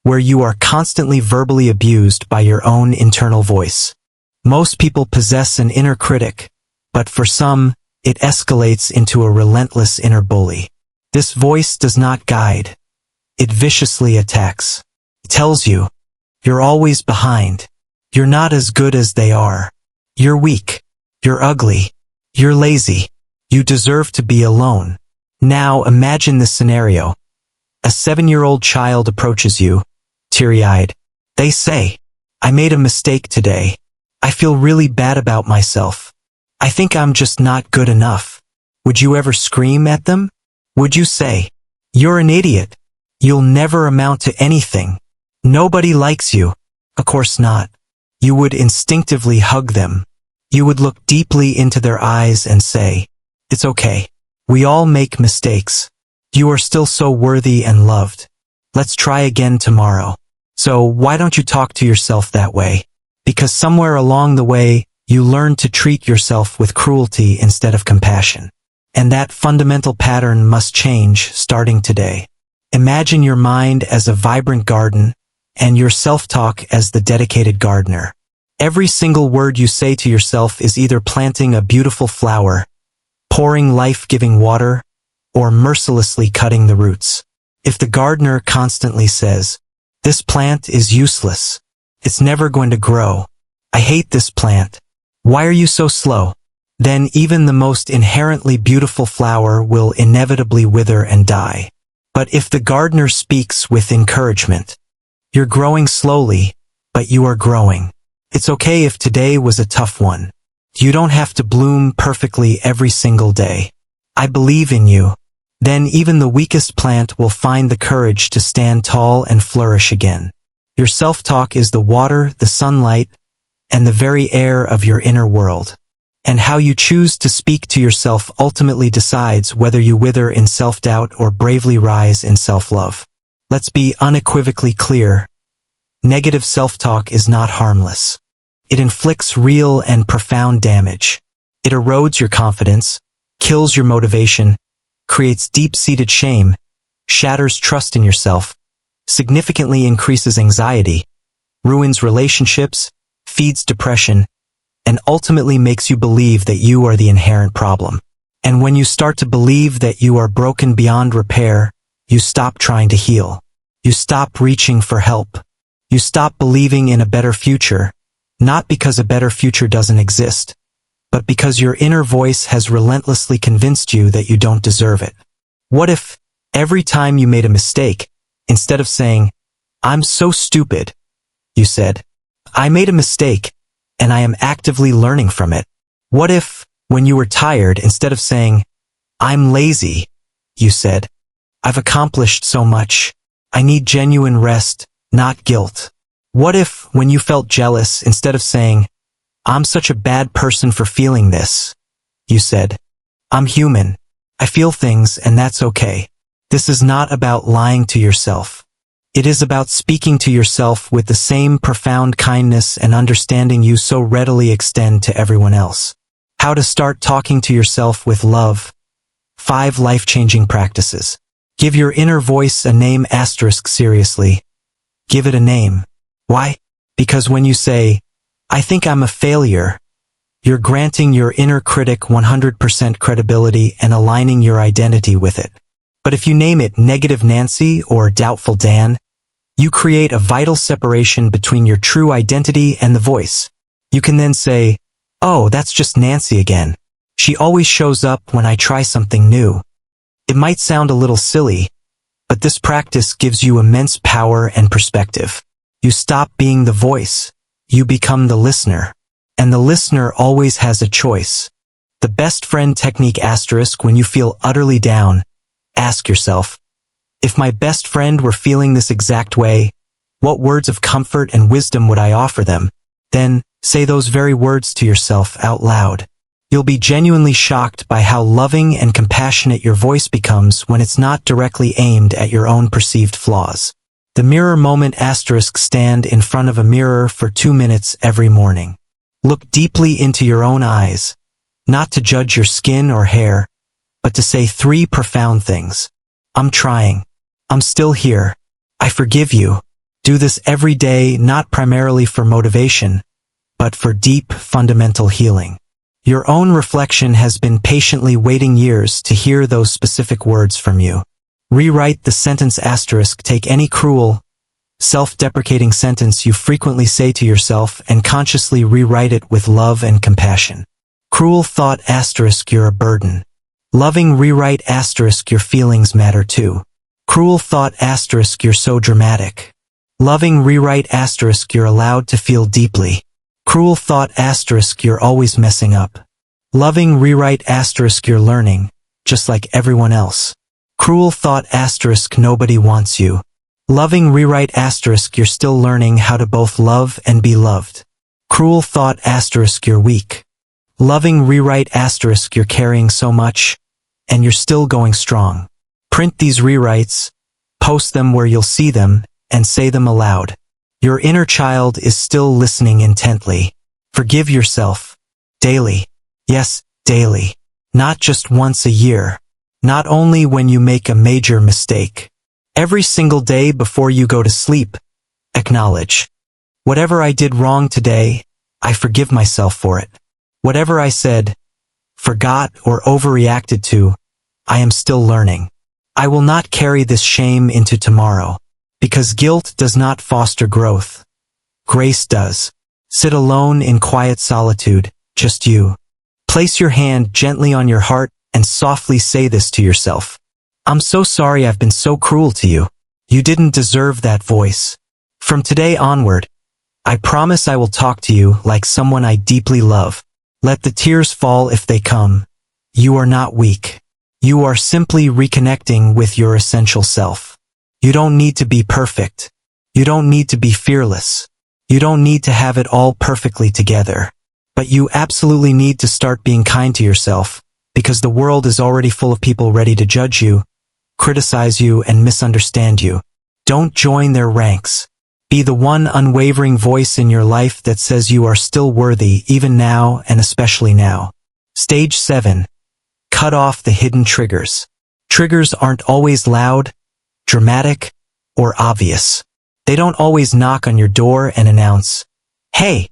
where you are constantly verbally abused by your own internal voice. Most people possess an inner critic, but for some, it escalates into a relentless inner bully. This voice does not guide. It viciously attacks. It tells you, you're always behind. You're not as good as they are. You're weak. You're ugly. You're lazy. You deserve to be alone. Now imagine this scenario. A 7-year-old child approaches you, teary-eyed. They say, "I made a mistake today. I feel really bad about myself. I think I'm just not good enough." Would you ever scream at them? Would you say, "You're an idiot. You'll never amount to anything. Nobody likes you"? Of course not. You would instinctively hug them. You would look deeply into their eyes and say, "It's okay. We all make mistakes. You are still so worthy and loved. Let's try again tomorrow." So why don't you talk to yourself that way? Because somewhere along the way, you learn to treat yourself with cruelty instead of compassion. And that fundamental pattern must change starting today. Imagine your mind as a vibrant garden, and your self-talk as the dedicated gardener. Every single word you say to yourself is either planting a beautiful flower, pouring life-giving water, or mercilessly cutting the roots. If the gardener constantly says, "This plant is useless. It's never going to grow. I hate this plant. Why are you so slow?" then even the most inherently beautiful flower will inevitably wither and die. But if the gardener speaks with encouragement, "You're growing slowly, but you are growing. It's okay if today was a tough one. You don't have to bloom perfectly every single day. I believe in you," then even the weakest plant will find the courage to stand tall and flourish again. Your self-talk is the water, the sunlight, and the very air of your inner world. And how you choose to speak to yourself ultimately decides whether you wither in self-doubt or bravely rise in self-love. Let's be unequivocally clear. Negative self-talk is not harmless. It inflicts real and profound damage. It erodes your confidence, kills your motivation, creates deep-seated shame, shatters trust in yourself, significantly increases anxiety, ruins relationships, feeds depression, and ultimately makes you believe that you are the inherent problem. And when you start to believe that you are broken beyond repair, you stop trying to heal. You stop reaching for help. You stop believing in a better future, not because a better future doesn't exist, but because your inner voice has relentlessly convinced you that you don't deserve it. What if, every time you made a mistake, instead of saying, "I'm so stupid," you said, "I made a mistake, and I am actively learning from it"? What if, when you were tired, instead of saying, "I'm lazy," you said, "I've accomplished so much. I need genuine rest, not guilt"? What if, when you felt jealous, instead of saying, "I'm such a bad person for feeling this," you said, "I'm human. I feel things and that's okay"? This is not about lying to yourself. It is about speaking to yourself with the same profound kindness and understanding you so readily extend to everyone else. How to start talking to yourself with love. 5 life-changing practices. Give your inner voice a name asterisk seriously. Give it a name. Why? Because when you say, I think I'm a failure, you're granting your inner critic 100% credibility and aligning your identity with it. But if you name it Negative Nancy or Doubtful Dan, you create a vital separation between your true identity and the voice. You can then say, oh, that's just Nancy again. She always shows up when I try something new. It might sound a little silly, but this practice gives you immense power and perspective. You stop being the voice. You become the listener. And the listener always has a choice. The best friend technique asterisk when you feel utterly down, ask yourself, if my best friend were feeling this exact way, what words of comfort and wisdom would I offer them? Then, say those very words to yourself out loud. You'll be genuinely shocked by how loving and compassionate your voice becomes when it's not directly aimed at your own perceived flaws. The mirror moment asterisk stand in front of a mirror for 2 minutes every morning. Look deeply into your own eyes, not to judge your skin or hair, but to say 3 profound things. I'm trying. I'm still here. I forgive you. Do this every day, not primarily for motivation, but for deep, fundamental healing. Your own reflection has been patiently waiting years to hear those specific words from you. Rewrite the sentence asterisk. Take any cruel, self-deprecating sentence you frequently say to yourself and consciously rewrite it with love and compassion. Cruel thought asterisk. You're a burden. Loving rewrite asterisk. Your feelings matter too. Cruel thought asterisk. You're so dramatic. Loving rewrite asterisk. You're allowed to feel deeply. Cruel thought asterisk. You're always messing up. Loving rewrite asterisk. You're learning, just like everyone else. Cruel thought asterisk. Nobody wants you. Loving rewrite asterisk. You're still learning how to both love and be loved. Cruel thought asterisk. You're weak. Loving rewrite asterisk. You're carrying so much, and you're still going strong. Print these rewrites, post them where you'll see them, and say them aloud. Your inner child is still listening intently. Forgive yourself. Daily. Yes, daily. Not just once a year. Not only when you make a major mistake. Every single day before you go to sleep, acknowledge. Whatever I did wrong today, I forgive myself for it. Whatever I said, forgot, or overreacted to, I am still learning. I will not carry this shame into tomorrow. Because guilt does not foster growth. Grace does. Sit alone in quiet solitude, just you. Place your hand gently on your heart and softly say this to yourself. I'm so sorry I've been so cruel to you. You didn't deserve that voice. From today onward, I promise I will talk to you like someone I deeply love. Let the tears fall if they come. You are not weak. You are simply reconnecting with your essential self. You don't need to be perfect. You don't need to be fearless. You don't need to have it all perfectly together. But you absolutely need to start being kind to yourself, because the world is already full of people ready to judge you, criticize you, and misunderstand you. Don't join their ranks. Be the one unwavering voice in your life that says you are still worthy even now and especially now. Stage 7. Cut off the hidden triggers. Triggers aren't always loud, dramatic, or obvious. They don't always knock on your door and announce, "Hey,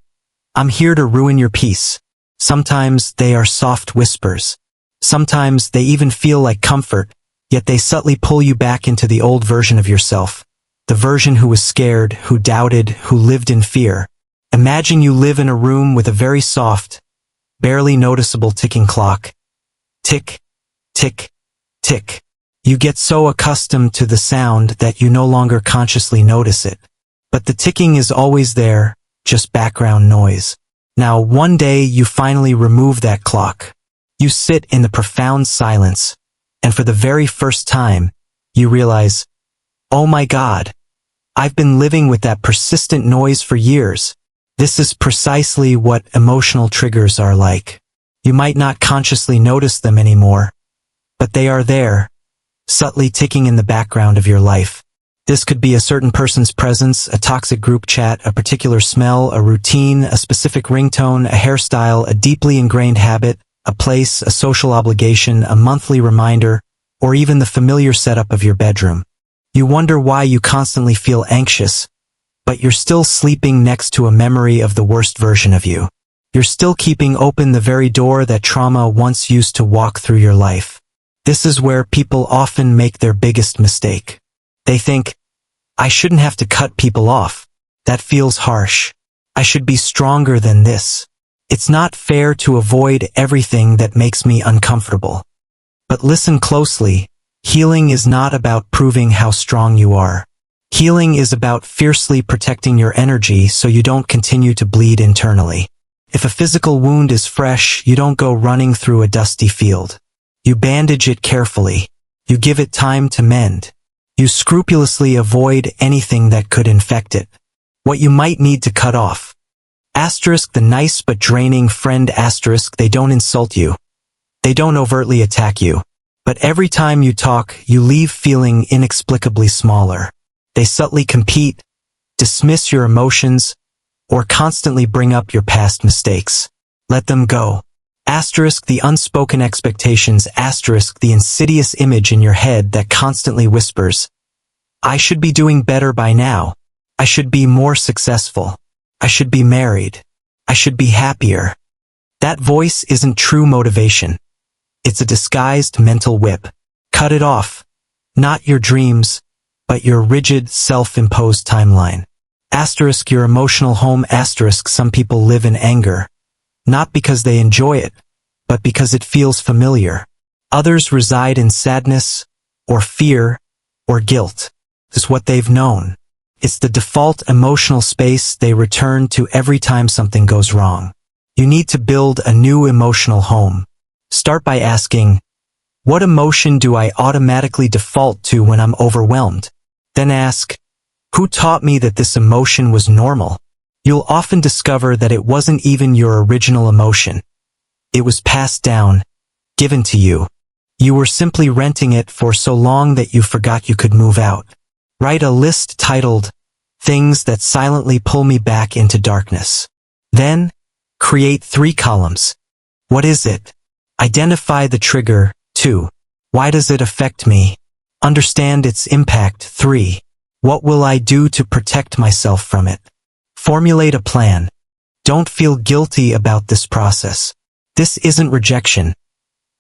I'm here to ruin your peace." Sometimes they are soft whispers. Sometimes they even feel like comfort, yet they subtly pull you back into the old version of yourself. The version who was scared, who doubted, who lived in fear. Imagine you live in a room with a very soft, barely noticeable ticking clock. Tick, tick, tick. You get so accustomed to the sound that you no longer consciously notice it. But the ticking is always there, just background noise. Now, one day you finally remove that clock. You sit in the profound silence, and for the very first time, you realize, oh my God, I've been living with that persistent noise for years. This is precisely what emotional triggers are like. You might not consciously notice them anymore, but they are there, subtly ticking in the background of your life. This could be a certain person's presence, a toxic group chat, a particular smell, a routine, a specific ringtone, a hairstyle, a deeply ingrained habit, a place, a social obligation, a monthly reminder, or even the familiar setup of your bedroom. You wonder why you constantly feel anxious, but you're still sleeping next to a memory of the worst version of you. You're still keeping open the very door that trauma once used to walk through your life. This is where people often make their biggest mistake. They think, I shouldn't have to cut people off. That feels harsh. I should be stronger than this. It's not fair to avoid everything that makes me uncomfortable. But listen closely. Healing is not about proving how strong you are. Healing is about fiercely protecting your energy so you don't continue to bleed internally. If a physical wound is fresh, you don't go running through a dusty field. You bandage it carefully. You give it time to mend. You scrupulously avoid anything that could infect it. What you might need to cut off. Asterisk the nice but draining friend. Asterisk they don't insult you. They don't overtly attack you. But every time you talk, you leave feeling inexplicably smaller. They subtly compete, dismiss your emotions, or constantly bring up your past mistakes. Let them go. Asterisk the unspoken expectations. Asterisk the insidious image in your head that constantly whispers, I should be doing better by now. I should be more successful. I should be married. I should be happier. That voice isn't true motivation. It's a disguised mental whip. Cut it off. Not your dreams, but your rigid, self-imposed timeline. Asterisk your emotional home. Asterisk some people live in anger. Not because they enjoy it, but because it feels familiar. Others reside in sadness, or fear, or guilt. It's what they've known. It's the default emotional space they return to every time something goes wrong. You need to build a new emotional home. Start by asking, what emotion do I automatically default to when I'm overwhelmed? Then ask, who taught me that this emotion was normal? You'll often discover that it wasn't even your original emotion. It was passed down, given to you. You were simply renting it for so long that you forgot you could move out. Write a list titled, Things That Silently Pull Me Back into Darkness. Then, create 3 columns. What is it? Identify the trigger. 2. Why does it affect me? Understand its impact. 3. What will I do to protect myself from it? Formulate a plan. Don't feel guilty about this process. This isn't rejection.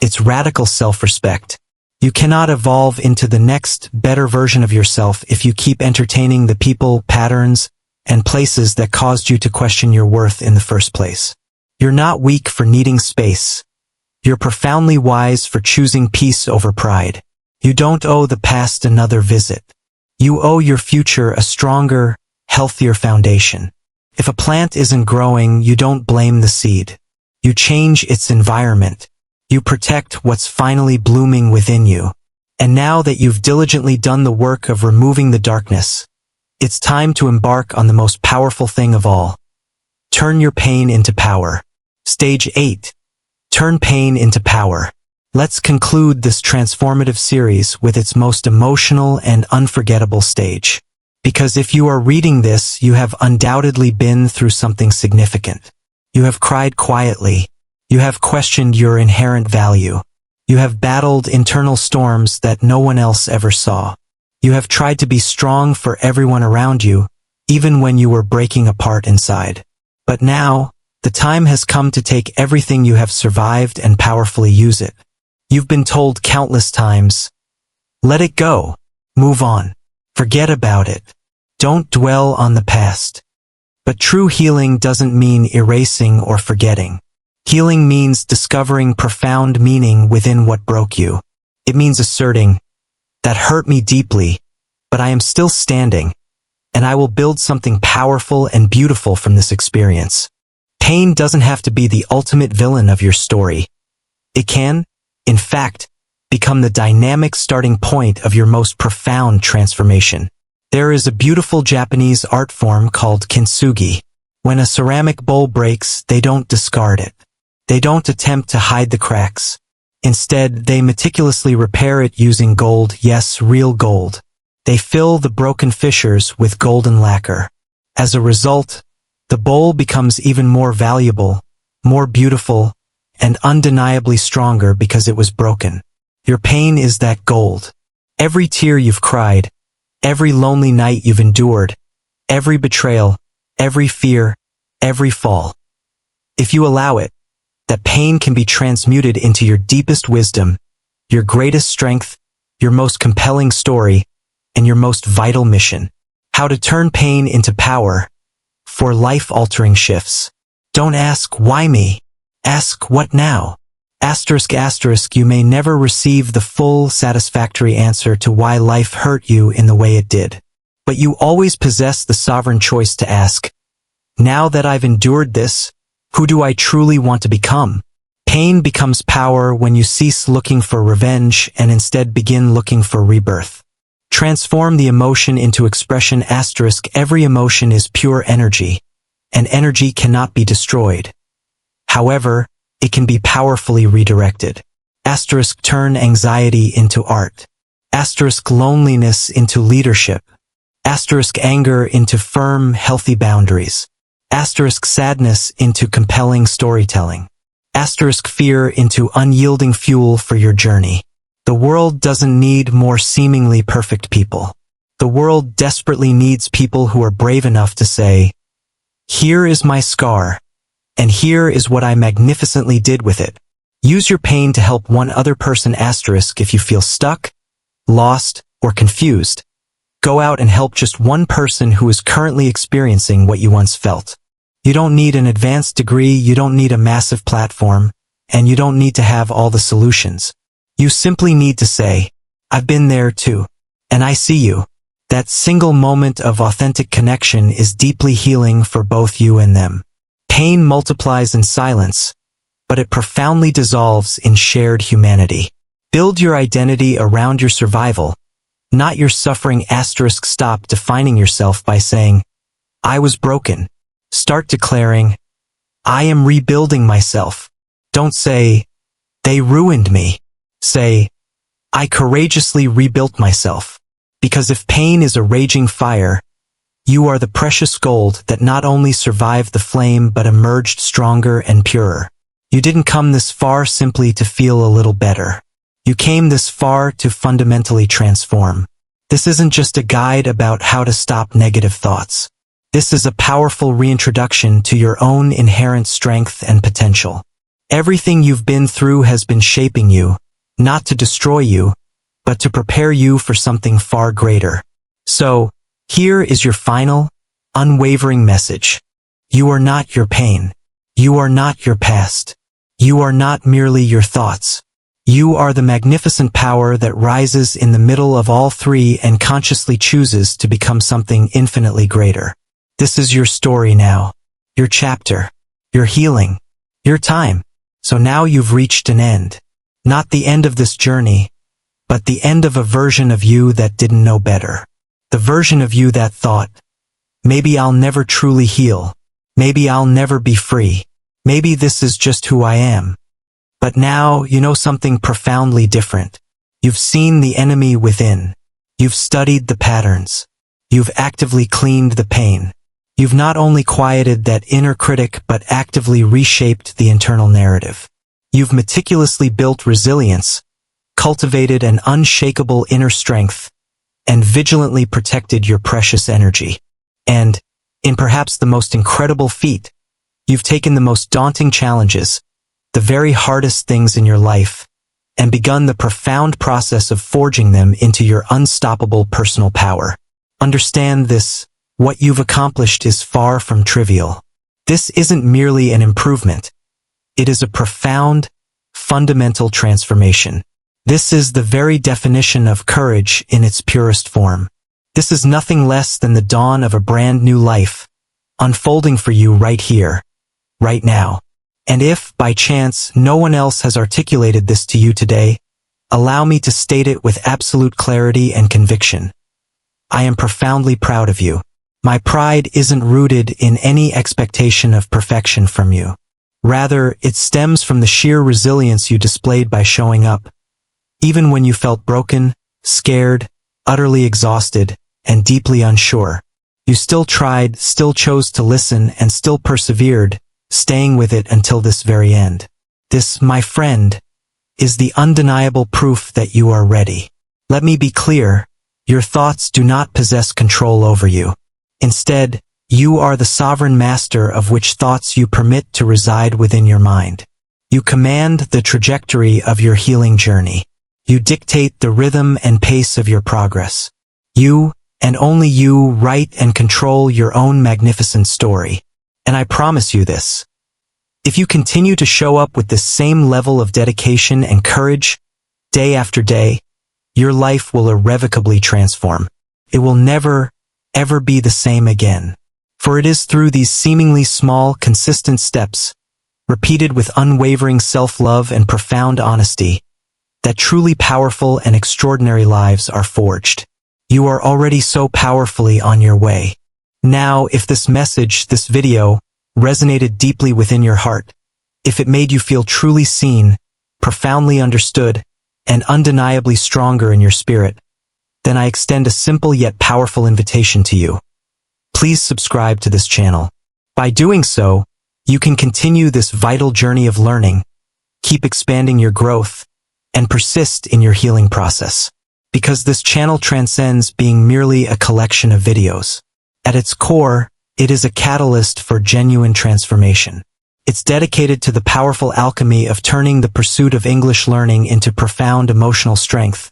It's radical self-respect. You cannot evolve into the next, better version of yourself if you keep entertaining the people, patterns, and places that caused you to question your worth in the first place. You're not weak for needing space. You're profoundly wise for choosing peace over pride. You don't owe the past another visit. You owe your future a stronger, healthier foundation. If a plant isn't growing, you don't blame the seed. You change its environment. You protect what's finally blooming within you. And now that you've diligently done the work of removing the darkness, it's time to embark on the most powerful thing of all. Turn your pain into power. Stage 8. Turn pain into power. Let's conclude this transformative series with its most emotional and unforgettable stage. Because if you are reading this, you have undoubtedly been through something significant. You have cried quietly. You have questioned your inherent value. You have battled internal storms that no one else ever saw. You have tried to be strong for everyone around you, even when you were breaking apart inside. But now, the time has come to take everything you have survived and powerfully use it. You've been told countless times, let it go, move on, forget about it, don't dwell on the past. But true healing doesn't mean erasing or forgetting. Healing means discovering profound meaning within what broke you. It means asserting, that hurt me deeply, but I am still standing, and I will build something powerful and beautiful from this experience. Pain doesn't have to be the ultimate villain of your story. It can, in fact, become the dynamic starting point of your most profound transformation. There is a beautiful Japanese art form called kintsugi. When a ceramic bowl breaks, they don't discard it. They don't attempt to hide the cracks. Instead, they meticulously repair it using gold, yes, real gold. They fill the broken fissures with golden lacquer. As a result, the bowl becomes even more valuable, more beautiful, and undeniably stronger because it was broken. Your pain is that gold. Every tear you've cried, every lonely night you've endured, every betrayal, every fear, every fall. If you allow it, that pain can be transmuted into your deepest wisdom, your greatest strength, your most compelling story, and your most vital mission. How to turn pain into power for life-altering shifts. Don't ask, why me? Ask, what now? ***, you may never receive the full, satisfactory answer to why life hurt you in the way it did. But you always possess the sovereign choice to ask, now that I've endured this, who do I truly want to become? Pain becomes power when you cease looking for revenge and instead begin looking for rebirth. Transform the emotion into expression. ***, every emotion is pure energy, and energy cannot be destroyed. However, it can be powerfully redirected. ***, turn anxiety into art. ***, loneliness into leadership. ***, anger into firm, healthy boundaries. ***, sadness into compelling storytelling. ***, fear into unyielding fuel for your journey. The world doesn't need more seemingly perfect people. The world desperately needs people who are brave enough to say, here is my scar, and here is what I magnificently did with it. Use your pain to help one other person. ***, if you feel stuck, lost, or confused, go out and help just one person who is currently experiencing what you once felt. You don't need an advanced degree, you don't need a massive platform, and you don't need to have all the solutions. You simply need to say, I've been there too, and I see you. That single moment of authentic connection is deeply healing for both you and them. Pain multiplies in silence, but it profoundly dissolves in shared humanity. Build your identity around your survival, not your suffering. ***, stop defining yourself by saying, I was broken. Start declaring, I am rebuilding myself. Don't say, they ruined me. Say, I courageously rebuilt myself. Because if pain is a raging fire, you are the precious gold that not only survived the flame but emerged stronger and purer. You didn't come this far simply to feel a little better. You came this far to fundamentally transform. This isn't just a guide about how to stop negative thoughts. This is a powerful reintroduction to your own inherent strength and potential. Everything you've been through has been shaping you, not to destroy you, but to prepare you for something far greater. So, here is your final, unwavering message. You are not your pain. You are not your past. You are not merely your thoughts. You are the magnificent power that rises in the middle of all three and consciously chooses to become something infinitely greater. This is your story now. Your chapter. Your healing. Your time. So now you've reached an end. Not the end of this journey, but the end of a version of you that didn't know better. The version of you that thought, maybe I'll never truly heal. Maybe I'll never be free. Maybe this is just who I am. But now you know something profoundly different. You've seen the enemy within. You've studied the patterns. You've actively cleaned the pain. You've not only quieted that inner critic but actively reshaped the internal narrative. You've meticulously built resilience, cultivated an unshakable inner strength, and vigilantly protected your precious energy. And, in perhaps the most incredible feat, you've taken the most daunting challenges, the very hardest things in your life, and begun the profound process of forging them into your unstoppable personal power. Understand this, what you've accomplished is far from trivial. This isn't merely an improvement. It is a profound, fundamental transformation. This is the very definition of courage in its purest form. This is nothing less than the dawn of a brand new life, unfolding for you right here, right now. And if, by chance, no one else has articulated this to you today, allow me to state it with absolute clarity and conviction. I am profoundly proud of you. My pride isn't rooted in any expectation of perfection from you. Rather, it stems from the sheer resilience you displayed by showing up. Even when you felt broken, scared, utterly exhausted, and deeply unsure, you still tried, still chose to listen, and still persevered, staying with it until this very end. This, my friend, is the undeniable proof that you are ready. Let me be clear, your thoughts do not possess control over you. Instead, you are the sovereign master of which thoughts you permit to reside within your mind. You command the trajectory of your healing journey. You dictate the rhythm and pace of your progress. You, and only you, write and control your own magnificent story. And I promise you this. If you continue to show up with this same level of dedication and courage, day after day, your life will irrevocably transform. It will never, ever be the same again. For it is through these seemingly small, consistent steps, repeated with unwavering self-love and profound honesty, that truly powerful and extraordinary lives are forged. You are already so powerfully on your way. Now, if this message, this video, resonated deeply within your heart, if it made you feel truly seen, profoundly understood, and undeniably stronger in your spirit, then I extend a simple yet powerful invitation to you. Please subscribe to this channel. By doing so, you can continue this vital journey of learning, keep expanding your growth, and persist in your healing process. Because this channel transcends being merely a collection of videos. At its core, it is a catalyst for genuine transformation. It's dedicated to the powerful alchemy of turning the pursuit of English learning into profound emotional strength,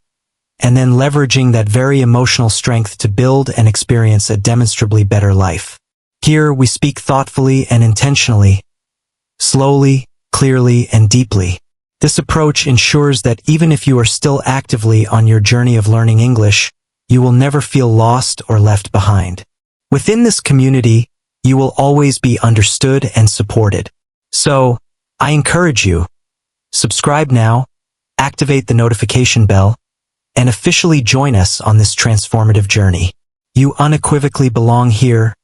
and then leveraging that very emotional strength to build and experience a demonstrably better life. Here, we speak thoughtfully and intentionally, slowly, clearly, and deeply. This approach ensures that even if you are still actively on your journey of learning English, you will never feel lost or left behind. Within this community, you will always be understood and supported. So, I encourage you, subscribe now, activate the notification bell, and officially join us on this transformative journey. You unequivocally belong here,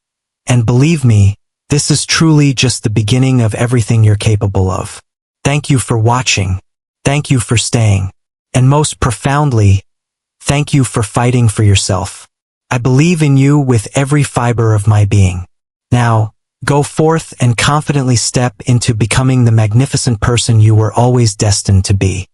and believe me, this is truly just the beginning of everything you're capable of. Thank you for watching, thank you for staying, and most profoundly, thank you for fighting for yourself. I believe in you with every fiber of my being. Now, go forth and confidently step into becoming the magnificent person you were always destined to be.